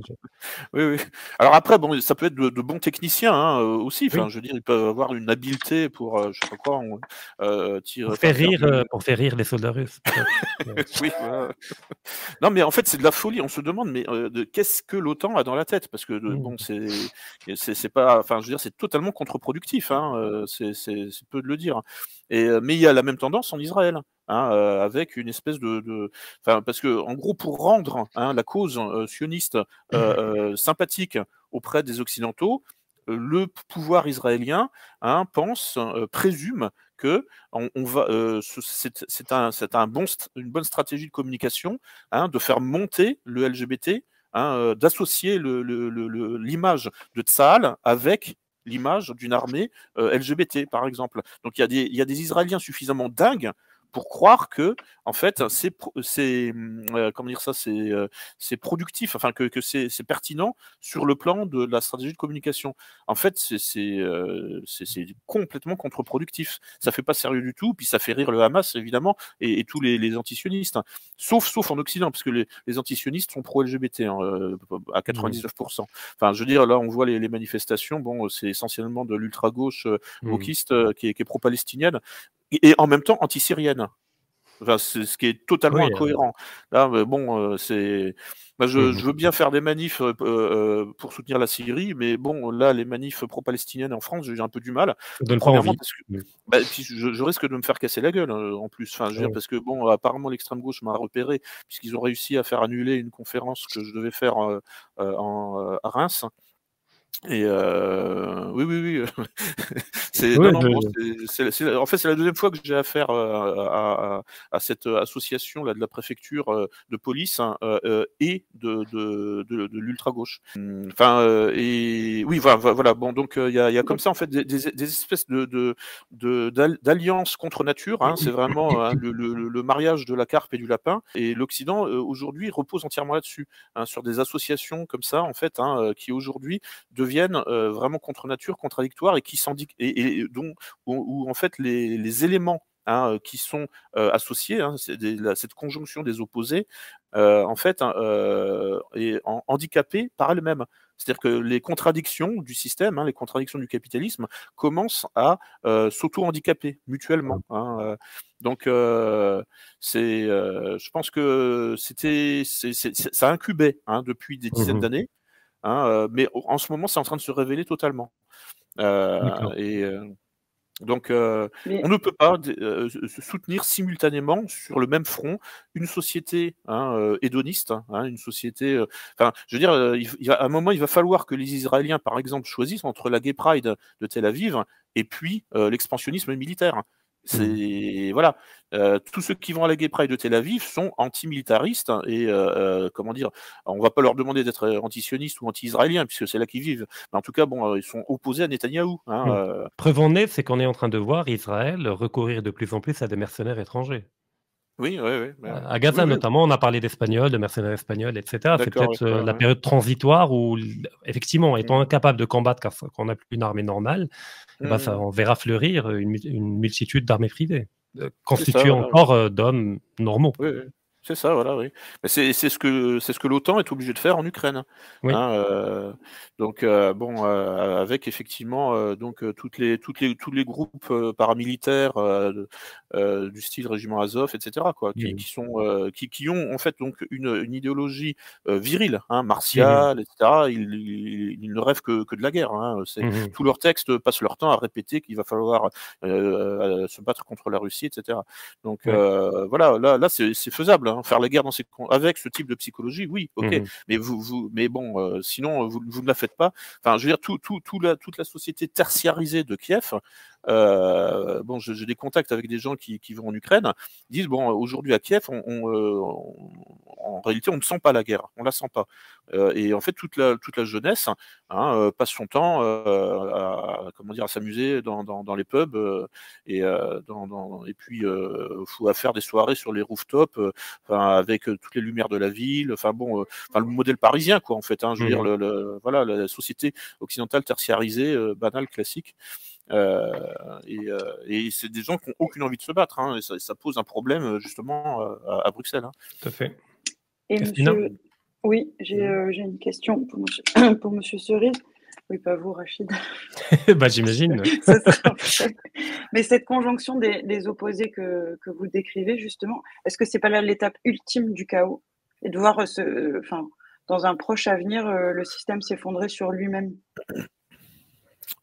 Oui. Alors après, bon, ça peut être de bons techniciens aussi. Enfin, je veux dire, ils peuvent avoir une habileté pour, je sais pas quoi, pour faire rire les soldats russes. Oui. Voilà. Non, mais en fait, c'est de la folie. On se demande, mais qu'est-ce que l'OTAN a dans la tête? Parce que bon, c'est pas, enfin, je veux dire, c'est totalement contre-productif. C'est peu de le dire. Mais il y a la même tendance en Israël. Avec une espèce parce que en gros, pour rendre la cause sioniste sympathique auprès des Occidentaux, le pouvoir israélien présume que c'est une bonne stratégie de communication de faire monter le LGBT, d'associer l'image de Tsahal avec l'image d'une armée LGBT, par exemple. Donc il y a des Israéliens suffisamment dingues pour croire que, en fait, comment dire ça, c'est productif, enfin que c'est pertinent sur le plan de la stratégie de communication. En fait, c'est complètement contre-productif. Ça fait pas sérieux du tout, puis ça fait rire le Hamas évidemment et tous les antisionistes, sauf en Occident, parce que les antisionistes sont pro-LGBT à 99%. Enfin, je veux dire, là, on voit les manifestations. Bon, c'est essentiellement de l'ultra-gauche wokiste qui est pro-palestinienne. Et en même temps anti-syrienne. Enfin, c'est ce qui est totalement Oui, incohérent. Là, bon, c'est. Bah, je veux bien faire des manifs pour soutenir la Syrie, mais bon, là, les manifs pro-palestiniennes en France, j'ai un peu du mal. ça donne pas Premièrement, envie. parce que bah, puis je risque de me faire casser la gueule en plus. Enfin, je veux dire, parce que bon, apparemment, l'extrême gauche m'a repéré, puisqu'ils ont réussi à faire annuler une conférence que je devais faire à Reims. Et oui, oui, oui. Oui, non, bon, en fait, c'est la deuxième fois que j'ai affaire à cette association là de la préfecture de police hein, et de l'ultra-gauche. Enfin, et oui, voilà. Bon, donc il y a comme ça en fait des espèces d'alliances contre nature. Hein, c'est vraiment hein, le mariage de la carpe et du lapin. Et l'Occident aujourd'hui repose entièrement là-dessus, hein, sur des associations comme ça en fait, hein, qui aujourd'hui deviennent vraiment contre nature, contradictoires et qui et dont où en fait les éléments hein, qui sont associés, hein, cette conjonction des opposés, en fait, hein, est handicapée par elle-même. C'est-à-dire que les contradictions du système, hein, les contradictions du capitalisme commencent à s'auto-handicaper mutuellement. Hein, donc, je pense que ça incubait hein, depuis des dizaines d'années. Hein, mais en ce moment, c'est en train de se révéler totalement. Et donc, on ne peut pas se soutenir simultanément sur le même front une société hein, hédoniste, hein, une société. Enfin, je veux dire, à un moment, il va falloir que les Israéliens, par exemple, choisissent entre la Gay Pride de Tel Aviv et puis l'expansionnisme militaire. C'est voilà, tous ceux qui vont à la Gay Pride de Tel Aviv sont antimilitaristes hein, et comment dire, on va pas leur demander d'être antisionistes ou anti-israéliens puisque c'est là qu'ils vivent. Mais en tout cas, bon, ils sont opposés à Netanyahou. Hein, Preuve en est, c'est qu'on est en train de voir Israël recourir de plus en plus à des mercenaires étrangers. Oui, oui, oui. À Oui, Gaza oui. notamment, on a parlé d'Espagnols, de mercenaires espagnols, etc. C'est D'accord, peut-être ouais, la ouais. période transitoire où, effectivement, étant incapable de combattre car qu'on n'a plus une armée normale, eh ben ça, on verra fleurir une multitude d'armées privées, ça, constituées voilà, ouais. encore d'hommes normaux. Oui, oui. C'est ça, voilà, oui. Mais c'est ce que l'OTAN est obligée de faire en Ukraine. Oui. Hein, donc bon, avec effectivement donc tous les groupes paramilitaires du style régiment Azov, etc. quoi, qui sont qui ont en fait donc une idéologie virile, hein, martiale, etc. Ils ne rêvent que de la guerre. Hein. Tous leurs textes passent leur temps à répéter qu'il va falloir se battre contre la Russie, etc. Donc voilà, là c'est faisable. Hein. Faire la guerre avec ce type de psychologie, oui, ok. Mais mais bon, sinon vous ne la faites pas. Enfin, je veux dire, toute la société tertiarisée de Kiev. Bon, j'ai des contacts avec des gens qui vont en Ukraine. Ils disent bon, aujourd'hui à Kiev, en réalité, on ne sent pas la guerre, on la sent pas. Et en fait, toute la jeunesse hein, passe son temps comment dire, à s'amuser dans les pubs et puis à faire des soirées sur les rooftops avec toutes les lumières de la ville. Enfin bon, le modèle parisien quoi en fait. Hein, je veux dire voilà la société occidentale tertiarisée, banale, classique. Et c'est des gens qui n'ont aucune envie de se battre. Hein, et ça pose un problème justement à Bruxelles. Hein. Tout à fait. Et monsieur, oui, j'ai une question pour monsieur Cerise. Oui, pas vous, Rachid. Bah, j'imagine. Mais cette conjonction des opposés que vous décrivez, justement, est-ce que c'est pas là l'étape ultime du chaos? Et de voir, dans un proche avenir, le système s'effondrer sur lui-même?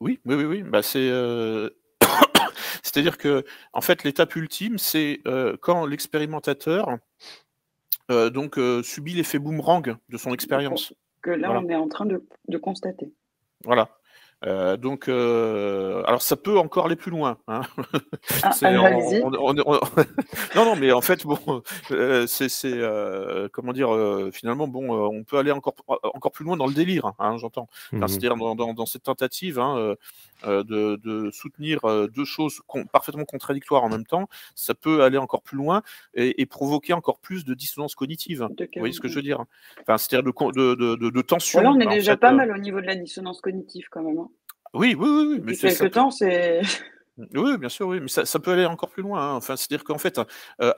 Oui. Bah, c'est-à-dire que, en fait, l'étape ultime, c'est quand l'expérimentateur donc subit l'effet boomerang de son expérience. Que là, voilà. On est en train de constater. Voilà. Donc, alors ça peut encore aller plus loin. Hein. Allez-y. Non, mais en fait, bon, comment dire, finalement, bon, on peut aller encore plus loin dans le délire, hein, j'entends. Enfin, c'est-à-dire dans cette tentative hein, de soutenir deux choses parfaitement contradictoires en même temps, ça peut aller encore plus loin et provoquer encore plus de dissonance cognitive. Vous voyez ce que je veux dire? Enfin, c'est-à-dire de tension. Voilà, on est déjà pas mal au niveau de la dissonance cognitive quand même. Hein. Oui. Depuis quelque temps, c'est... Oui, bien sûr, oui, mais ça peut aller encore plus loin. Hein. Enfin, c'est-à-dire qu'en fait,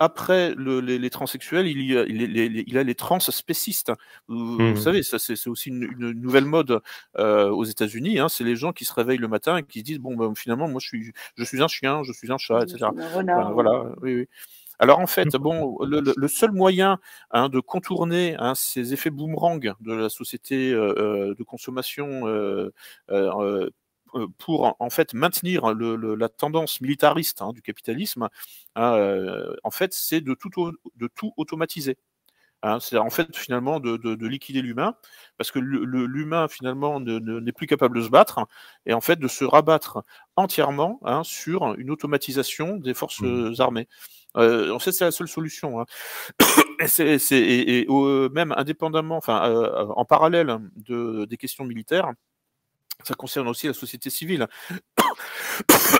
après les transsexuels, il y a les transspécistes. Vous savez, ça c'est aussi une nouvelle mode aux États-Unis. Hein. C'est les gens qui se réveillent le matin et qui se disent bon, ben, finalement, moi, je suis un chien, je suis un chat, etc. Un renard, voilà, oui. Alors en fait, bon, le seul moyen de contourner ces effets boomerang de la société de consommation pour en fait maintenir la tendance militariste du capitalisme, en fait, c'est de tout automatiser. C'est en fait finalement de liquider l'humain, parce que l'humain finalement n'est plus capable de se battre, et en fait de se rabattre entièrement sur une automatisation des forces armées. En fait, c'est la seule solution. Même indépendamment, enfin en parallèle des questions militaires, ça concerne aussi la société civile.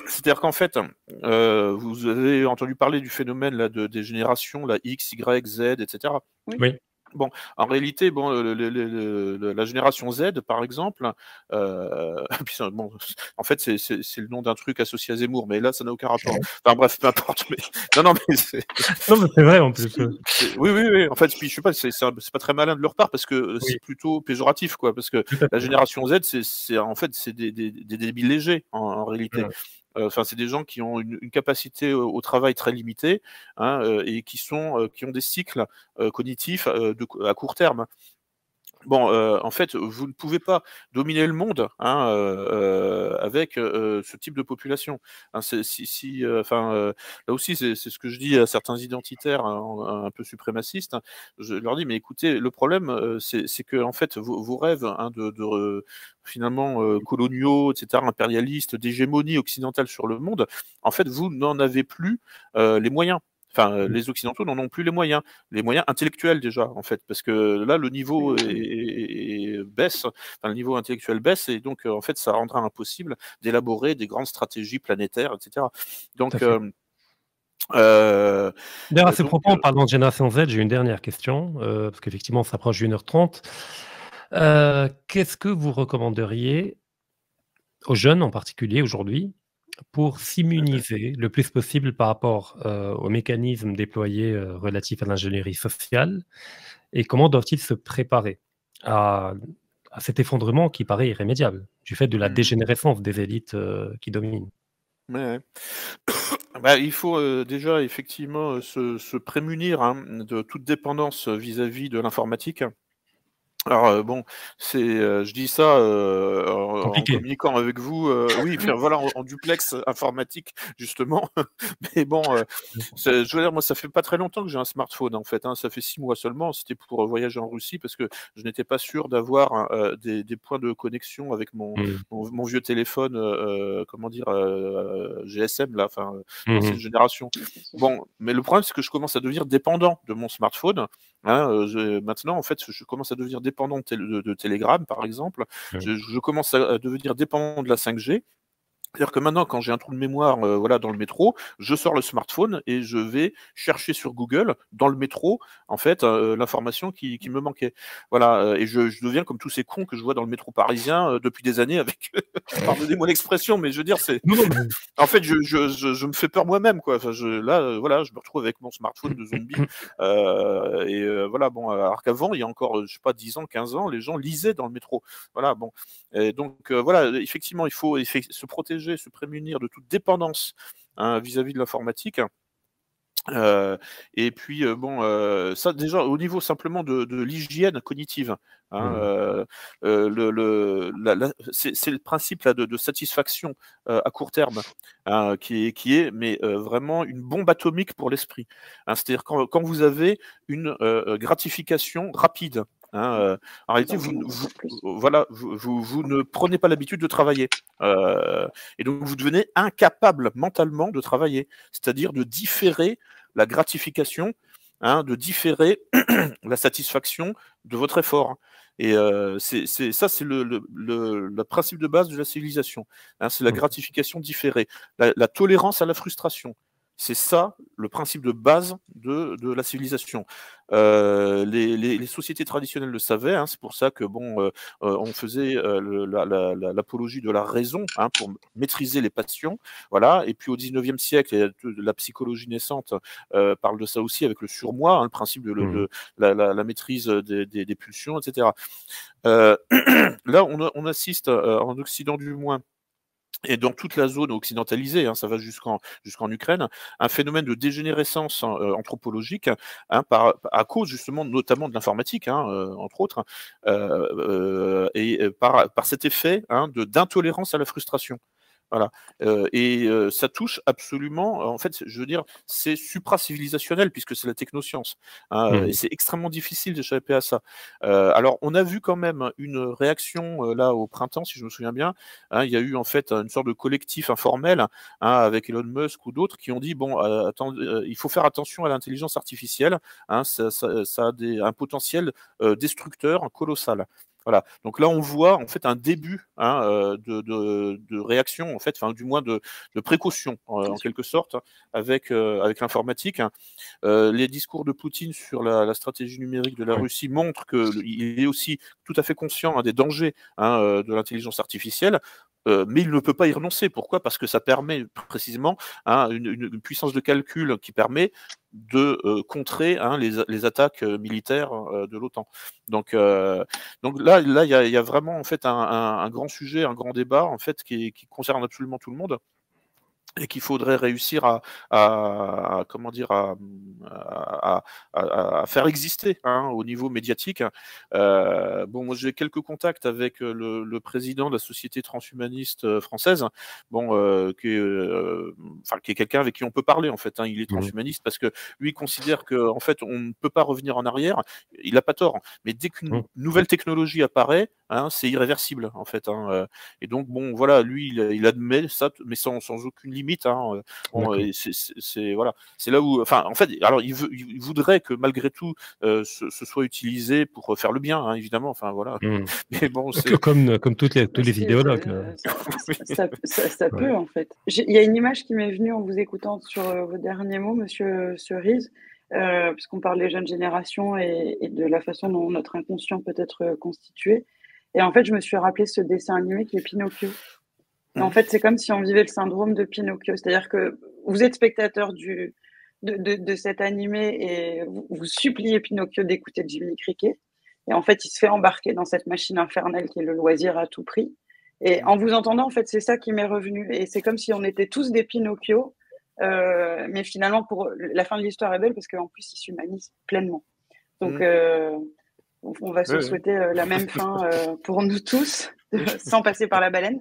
C'est-à-dire qu'en fait, vous avez entendu parler du phénomène là, des générations, la X, Y, Z, etc. Oui. Bon, en réalité, bon, la génération Z, par exemple, puis bon, en fait, c'est le nom d'un truc associé à Zemmour, mais là, ça n'a aucun rapport. Enfin bref, peu importe. Mais non, mais c'est vrai en plus. Oui. En fait, puis je sais pas, c'est pas très malin de leur part parce que c'est plutôt péjoratif, quoi. Parce que la génération Z, c'est en fait, c'est des débiles légers en réalité. Enfin, c'est des gens qui ont une capacité au travail très limitée et qui ont des cycles cognitifs à court terme. Bon, en fait, vous ne pouvez pas dominer le monde avec ce type de population. Là aussi, c'est ce que je dis à certains identitaires un peu suprémacistes. Je leur dis, mais écoutez, le problème, c'est que en fait, vos rêves finalement coloniaux, etc., impérialistes, d'hégémonie occidentale sur le monde, en fait, vous n'en avez plus les moyens. Enfin, les Occidentaux n'en ont plus les moyens intellectuels déjà, en fait, parce que là, le niveau baisse, enfin, le niveau intellectuel baisse, et donc, en fait, ça rendra impossible d'élaborer des grandes stratégies planétaires, etc. Donc, d'ailleurs, à ce propos, en parlant de génération Z, j'ai une dernière question, parce qu'effectivement, on s'approche d'une heure 30. Qu'est-ce que vous recommanderiez aux jeunes, en particulier aujourd'hui, pour s'immuniser le plus possible par rapport aux mécanismes déployés relatifs à l'ingénierie sociale, et comment doivent-ils se préparer à cet effondrement qui paraît irrémédiable, du fait de la dégénérescence des élites qui dominent? Il faut déjà effectivement se prémunir de toute dépendance vis-à-vis de l'informatique. Alors bon, je dis ça en communiquant avec vous, oui, enfin, voilà, en duplex informatique justement. Mais bon, je veux dire, moi, ça fait pas très longtemps que j'ai un smartphone en fait. Ça fait 6 mois seulement. C'était pour voyager en Russie parce que je n'étais pas sûr d'avoir des points de connexion avec mon vieux téléphone, comment dire, GSM là, enfin ancienne génération. Bon, mais le problème c'est que je commence à devenir dépendant de mon smartphone. Maintenant, en fait, je commence à devenir dépendant de Telegram, par exemple. Je commence à devenir dépendant de la 5G. C'est-à-dire que maintenant, quand j'ai un trou de mémoire dans le métro, je sors le smartphone et je vais chercher sur Google, dans le métro, en fait, l'information qui me manquait. Voilà, et je deviens comme tous ces cons que je vois dans le métro parisien depuis des années avec... Pardonnez-moi l'expression, mais je veux dire, c'est... En fait, je me fais peur moi-même, quoi. Enfin, voilà, je me retrouve avec mon smartphone de zombie. Voilà, bon, alors qu'avant, il y a encore, je sais pas, 10 ans, 15 ans, les gens lisaient dans le métro. Voilà, bon. Et donc, voilà, effectivement, il faut se protéger, se prémunir de toute dépendance vis-à-vis de l'informatique. Et puis ça déjà au niveau simplement de l'hygiène cognitive, c'est le principe là de satisfaction à court terme qui est mais vraiment une bombe atomique pour l'esprit. C'est-à-dire quand vous avez une gratification rapide. En réalité, vous ne prenez pas l'habitude de travailler. Et donc, vous devenez incapable mentalement de travailler, c'est-à-dire de différer la gratification, de différer la satisfaction de votre effort. Et c'est le principe de base de la civilisation. C'est la gratification différée, la tolérance à la frustration. C'est ça le principe de base de la civilisation. Les sociétés traditionnelles le savaient, c'est pour ça que on faisait l'apologie de la raison pour maîtriser les passions. Voilà. Et puis au 19e siècle, la psychologie naissante parle de ça aussi avec le surmoi, le principe de la maîtrise des pulsions, etc. Là, on assiste, en Occident du moins, et dans toute la zone occidentalisée, ça va jusqu'en Ukraine, un phénomène de dégénérescence anthropologique à cause justement notamment de l'informatique, entre autres, et par cet effet d'intolérance à la frustration. Voilà. Ça touche absolument, en fait, je veux dire, c'est supra-civilisationnel puisque c'est la technoscience. Et c'est extrêmement difficile d'échapper à ça. Alors, on a vu quand même une réaction là au printemps, si je me souviens bien. Il y a eu en fait une sorte de collectif informel avec Elon Musk ou d'autres qui ont dit bon, il faut faire attention à l'intelligence artificielle. Ça a un potentiel destructeur colossal. Voilà. Donc là, on voit en fait un début de réaction, en fait, enfin du moins de précaution en quelque sorte avec l'informatique. Les discours de Poutine sur la stratégie numérique de la Russie montrent qu'il est aussi tout à fait conscient des dangers de l'intelligence artificielle. Mais il ne peut pas y renoncer. Pourquoi? Parce que ça permet précisément une puissance de calcul qui permet de contrer les attaques militaires de l'OTAN. Donc là, il y a vraiment en fait un grand sujet, un grand débat en fait qui concerne absolument tout le monde. Et qu'il faudrait réussir à faire exister au niveau médiatique. Bon, moi j'ai quelques contacts avec le président de la Société transhumaniste française, qui est quelqu'un avec qui on peut parler en fait. Il est transhumaniste parce que lui considère que en fait on ne peut pas revenir en arrière. Il n'a pas tort, mais dès qu'une nouvelle technologie apparaît, c'est irréversible en fait. Et donc bon, voilà, lui il admet ça, mais sans aucune limite. Voilà, c'est là où, enfin, en fait, alors il voudrait que malgré tout, ce soit utilisé pour faire le bien, évidemment. Enfin voilà. Mais bon, comme tous les idéologues. Ça peut en fait. Il y a une image qui m'est venue en vous écoutant sur vos derniers mots, Monsieur Cerise, puisqu'on parle des jeunes générations et de la façon dont notre inconscient peut être constitué. Et en fait, je me suis rappelé ce dessin animé qui est Pinocchio. En fait, c'est comme si on vivait le syndrome de Pinocchio. C'est-à-dire que vous êtes spectateur de cet animé et vous suppliez Pinocchio d'écouter Jiminy Cricket. Et en fait, il se fait embarquer dans cette machine infernale qui est le loisir à tout prix. Et en vous entendant, en fait, c'est ça qui m'est revenu. Et c'est comme si on était tous des Pinocchio. Mais finalement, la fin de l'histoire est belle parce qu'en plus, il s'humanise pleinement. Donc, on va se souhaiter la même fin pour nous tous, sans passer par la baleine.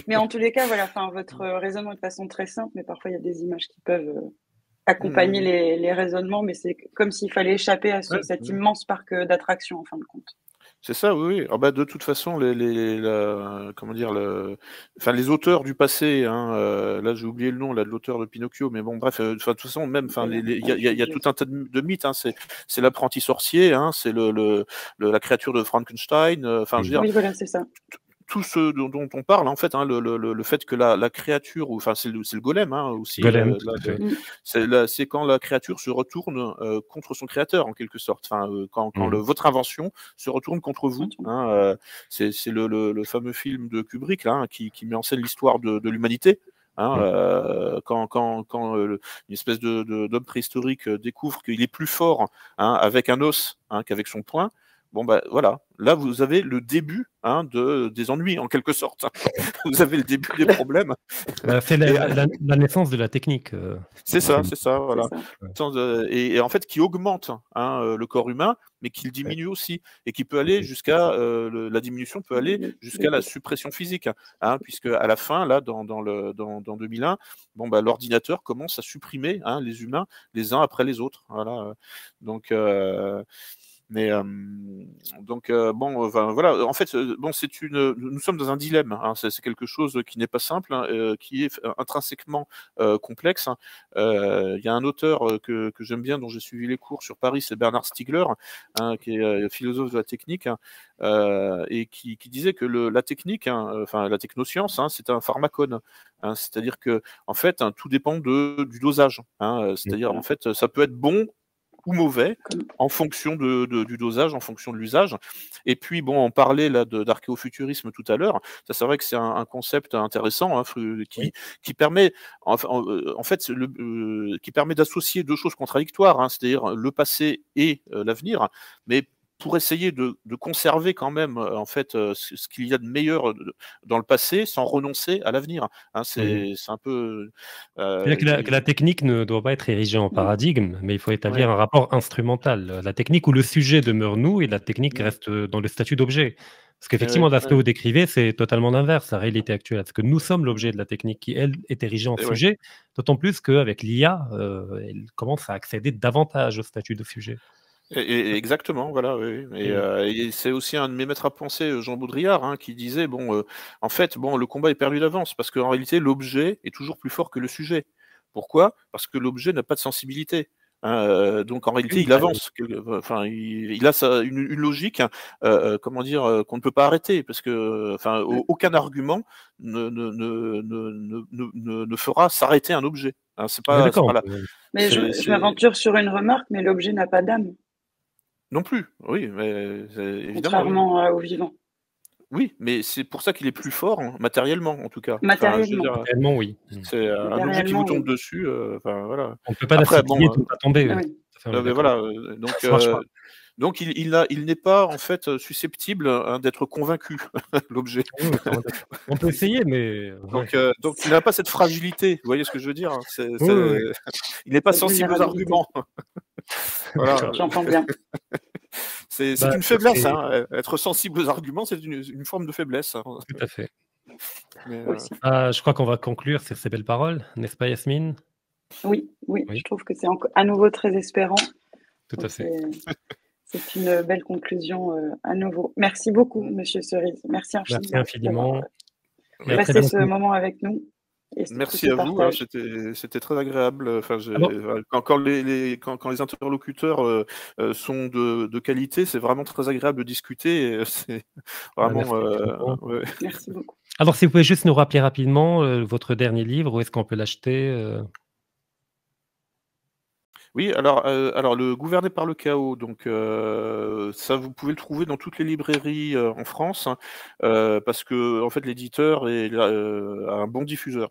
Mais en tous les cas, voilà, votre raisonnement est de façon très simple, mais parfois il y a des images qui peuvent accompagner les raisonnements, mais c'est comme s'il fallait échapper à cet immense parc d'attractions en fin de compte. C'est ça, oui. De toute façon, les auteurs du passé, là j'ai oublié le nom de l'auteur de Pinocchio, mais bon, bref, de toute façon, même, il y a tout un tas de mythes. C'est l'apprenti sorcier, c'est la créature de Frankenstein. Je veux dire, oui, voilà, c'est ça. Tout ce dont on parle, en fait, le fait que la créature, c'est le golem aussi, c'est quand la créature se retourne contre son créateur, en quelque sorte. Quand votre invention se retourne contre vous. C'est le fameux film de Kubrick là, qui met en scène l'histoire de l'humanité. Quand une espèce d'homme préhistorique découvre qu'il est plus fort avec un os qu'avec son poing. Bon, voilà, là vous avez le début des ennuis en quelque sorte. Vous avez le début des problèmes. C'est la naissance de la technique. C'est ça, voilà. Et en fait, qui augmente le corps humain, mais qui le diminue aussi, et qui peut aller jusqu'à la diminution peut aller jusqu'à la suppression physique, puisque à la fin, là, dans 2001, l'ordinateur commence à supprimer les humains les uns après les autres. Voilà. Donc voilà. En fait, nous sommes dans un dilemme. C'est quelque chose qui n'est pas simple, qui est intrinsèquement complexe. Il y a un auteur que j'aime bien, dont j'ai suivi les cours sur Paris, c'est Bernard Stiegler, qui est philosophe de la technique, et qui disait que la technique, la technoscience, c'est un pharmacone. C'est-à-dire que, en fait, tout dépend du dosage. C'est-à-dire, en fait, ça peut être bon ou mauvais en fonction du dosage, en fonction de l'usage. Et puis, on parlait là d'archéofuturisme tout à l'heure. Ça, c'est vrai que c'est un concept intéressant qui permet, qui permet d'associer deux choses contradictoires, c'est-à-dire le passé et l'avenir, mais pour essayer de conserver quand même en fait ce qu'il y a de meilleur dans le passé sans renoncer à l'avenir. Hein, c'est un peu. C'est-à-dire que la technique ne doit pas être érigée en paradigme, mais il faut établir Ouais. un rapport instrumental. La technique où le sujet demeure nous et la technique reste dans le statut d'objet. Parce qu'effectivement, dans ce que vous décrivez, c'est totalement l'inverse, la réalité actuelle. Parce que nous sommes l'objet de la technique qui, elle, est érigée en sujet, d'autant plus qu'avec l'IA, elle commence à accéder davantage au statut de sujet. Exactement, voilà, oui. Et c'est aussi un de mes maîtres à penser, Jean Baudrillard, hein, qui disait en fait, le combat est perdu d'avance parce qu'en réalité, l'objet est toujours plus fort que le sujet. Pourquoi? Parce que l'objet n'a pas de sensibilité. Hein, donc en réalité, il avance. Enfin, il a une logique, comment dire, qu'on ne peut pas arrêter parce que, enfin, aucun argument ne fera s'arrêter un objet. Hein, c'est pas là. Mais je m'aventure sur une remarque, mais l'objet n'a pas d'âme. Non plus, oui, mais évidemment. Contrairement aux vivants. Oui, mais c'est pour ça qu'il est plus fort, hein, matériellement en tout cas. Matériellement. Matériellement, oui. C'est un objet qui vous tombe dessus. Voilà. On ne peut pas la tout va tomber. Mais voilà, donc il n'est pas en fait susceptible d'être convaincu, l'objet. On peut essayer, mais donc il n'a pas cette fragilité. Vous voyez ce que je veux dire? Il n'est pas sensible aux arguments. Voilà. J'entends bien. C'est une faiblesse. Hein. Être sensible aux arguments, c'est une forme de faiblesse. Hein. Tout à fait. Mais, je crois qu'on va conclure sur ces belles paroles, n'est-ce pas, Yasmine? Oui, je trouve que c'est à nouveau très espérant. Tout à fait. C'est une belle conclusion à nouveau. Merci beaucoup, Monsieur Cerise. Merci infiniment. Merci infiniment. Passer ce moment avec nous. Merci à vous, hein, c'était très agréable. Enfin, quand les interlocuteurs sont de qualité, c'est vraiment très agréable de discuter. C'est vraiment. Merci beaucoup. Alors, si vous pouvez juste nous rappeler rapidement votre dernier livre, où est-ce qu'on peut l'acheter? Oui, alors le Gouverner par le chaos, donc ça vous pouvez le trouver dans toutes les librairies en France, parce que en fait l'éditeur a un bon diffuseur.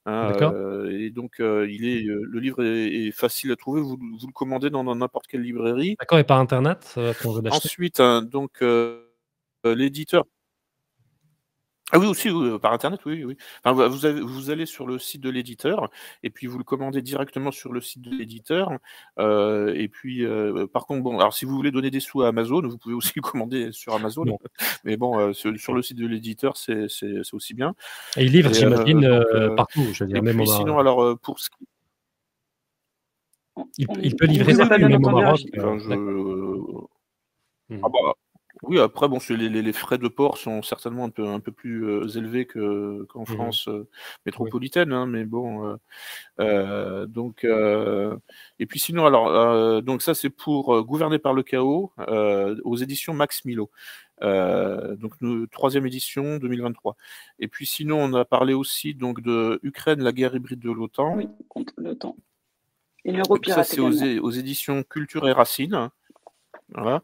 Et donc le livre est facile à trouver, vous le commandez dans n'importe quelle librairie. D'accord, et par internet qu'on veut l'acheter. Ensuite, donc l'éditeur. Ah oui, aussi, par internet, oui. Enfin, vous allez sur le site de l'éditeur et puis vous le commandez directement sur le site de l'éditeur. Et puis, par contre, alors si vous voulez donner des sous à Amazon, vous pouvez aussi le commander sur Amazon. Non. Mais bon, sur le site de l'éditeur, c'est aussi bien. Et il livre, j'imagine, partout, je veux dire, même puis, sinon, alors, pour ce qui... Il peut livrer partout, même au Maroc. Oui, après, bon, les frais de port sont certainement un peu plus élevés qu'en France métropolitaine, hein, mais bon, donc, et puis sinon, alors, donc ça, c'est pour Gouverner par le chaos, aux éditions Max Milo. Donc, 3e édition 2023. Et puis sinon, on a parlé aussi donc de Ukraine, la guerre hybride de l'OTAN. Oui, contre l'OTAN. Et l'Europirate. Ça, c'est aux éditions Culture et Racines. Voilà.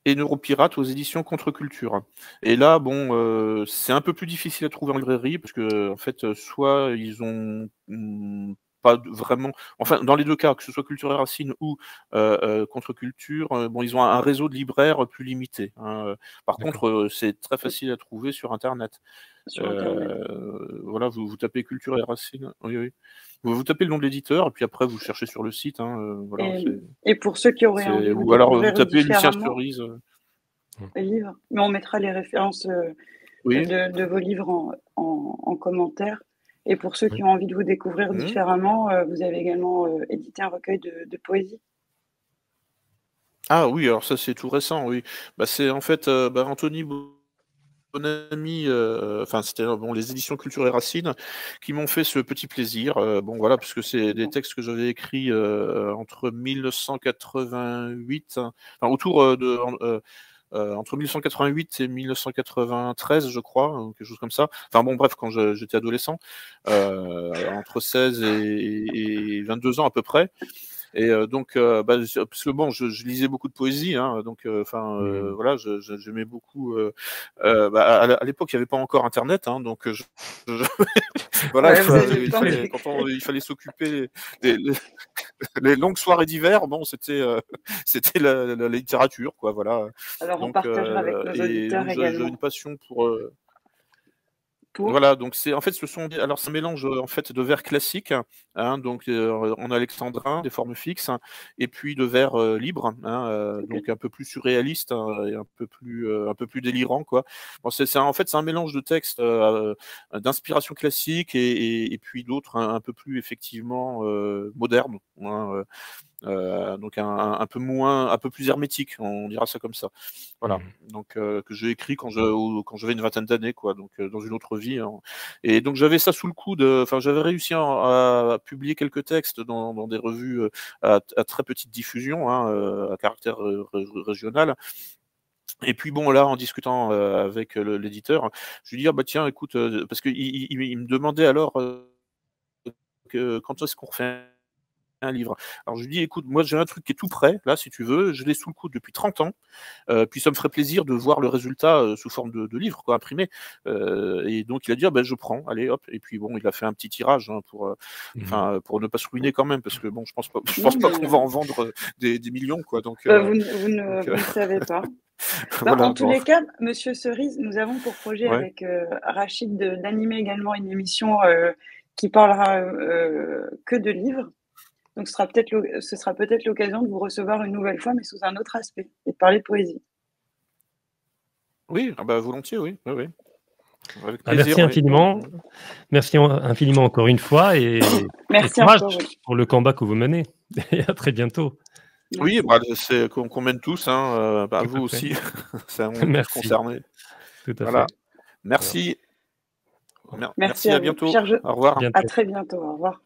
Et Neuropirate aux éditions Contre-Culture. Et là, bon, c'est un peu plus difficile à trouver en librairie parce que, en fait, soit ils ont pas vraiment. Enfin, dans les deux cas, que ce soit Culture et Racines ou Contre-Culture, bon, ils ont un réseau de libraires plus limité. Hein. Par contre, c'est très facile à trouver sur Internet. Voilà, vous tapez Culture et Racines. Oui. Vous tapez le nom de l'éditeur et puis après vous cherchez sur le site. Hein, voilà, et pour ceux qui auraient envie de ou alors vous tapez Lucien Cerise. Les livres. Mais on mettra les références de vos livres en commentaire. Et pour ceux qui ont envie de vous découvrir différemment, vous avez également édité un recueil de poésie. Ah oui, alors ça c'est tout récent, oui. C'est en fait Anthony Bonamy, enfin c'était les éditions Culture et Racines qui m'ont fait ce petit plaisir. Voilà, parce que c'est des textes que j'avais écrits entre 1988, enfin, autour de entre 1988 et 1993, je crois, quelque chose comme ça. Enfin bon, bref, quand j'étais adolescent, entre 16 et 22 ans à peu près. Et donc, parce que bon, je lisais beaucoup de poésie, hein, donc, voilà, j'aimais beaucoup. À l'époque, il n'y avait pas encore Internet, hein, donc voilà, il fallait s'occuper les longues soirées d'hiver, bon, c'était c'était la littérature, quoi, voilà. Alors, on Donc, partagera avec nos auditeurs donc j'avais également. une passion pour... Voilà, donc en fait, alors c'est un mélange en fait de vers classiques, hein, donc en alexandrin, des formes fixes, hein, et puis de vers libres, hein, donc un peu plus surréaliste, hein, et un peu plus délirant, quoi. Bon, en fait c'est un mélange de textes d'inspiration classique et puis d'autres un peu plus effectivement modernes, hein, donc un peu plus hermétique, on dira ça comme ça. Voilà. Donc que j'ai écrit quand j'avais une vingtaine d'années, quoi, donc dans une autre vie, hein. Et donc j'avais ça sous le coude. Enfin, j'avais réussi à publier quelques textes dans des revues à très petite diffusion, hein, à caractère régional. Et puis bon, là, en discutant avec l'éditeur, je lui dis, ah, bah tiens, écoute, parce qu'il il me demandait alors quand est-ce qu'on refait un livre. Alors je lui dis, écoute, moi j'ai un truc qui est tout prêt, là, si tu veux, je l'ai sous le coude depuis 30 ans, puis ça me ferait plaisir de voir le résultat sous forme de livre, quoi, imprimé. Et donc il a dit, ah, ben, je prends, allez, hop. Et puis bon, il a fait un petit tirage, hein, pour ne pas se ruiner quand même, parce que bon, je pense pas qu'on va en vendre des millions, quoi. Donc, vous ne savez pas. Voilà, en tous les cas, Monsieur Cerise, nous avons pour projet avec Rachid d'animer également une émission qui parlera que de livres. Donc, ce sera peut-être l'occasion de vous recevoir une nouvelle fois, mais sous un autre aspect, et de parler poésie. Oui, bah, volontiers, oui. Oui. Avec plaisir, merci infiniment. Merci infiniment encore une fois, et merci courage encore, pour le combat que vous menez. Et à très bientôt. Oui, bah, c'est qu'on mène tous, hein, bah, vous aussi. On est tous concernés. Tout à voilà. fait. Merci. Merci à bientôt. Au revoir. À très bientôt. Au revoir.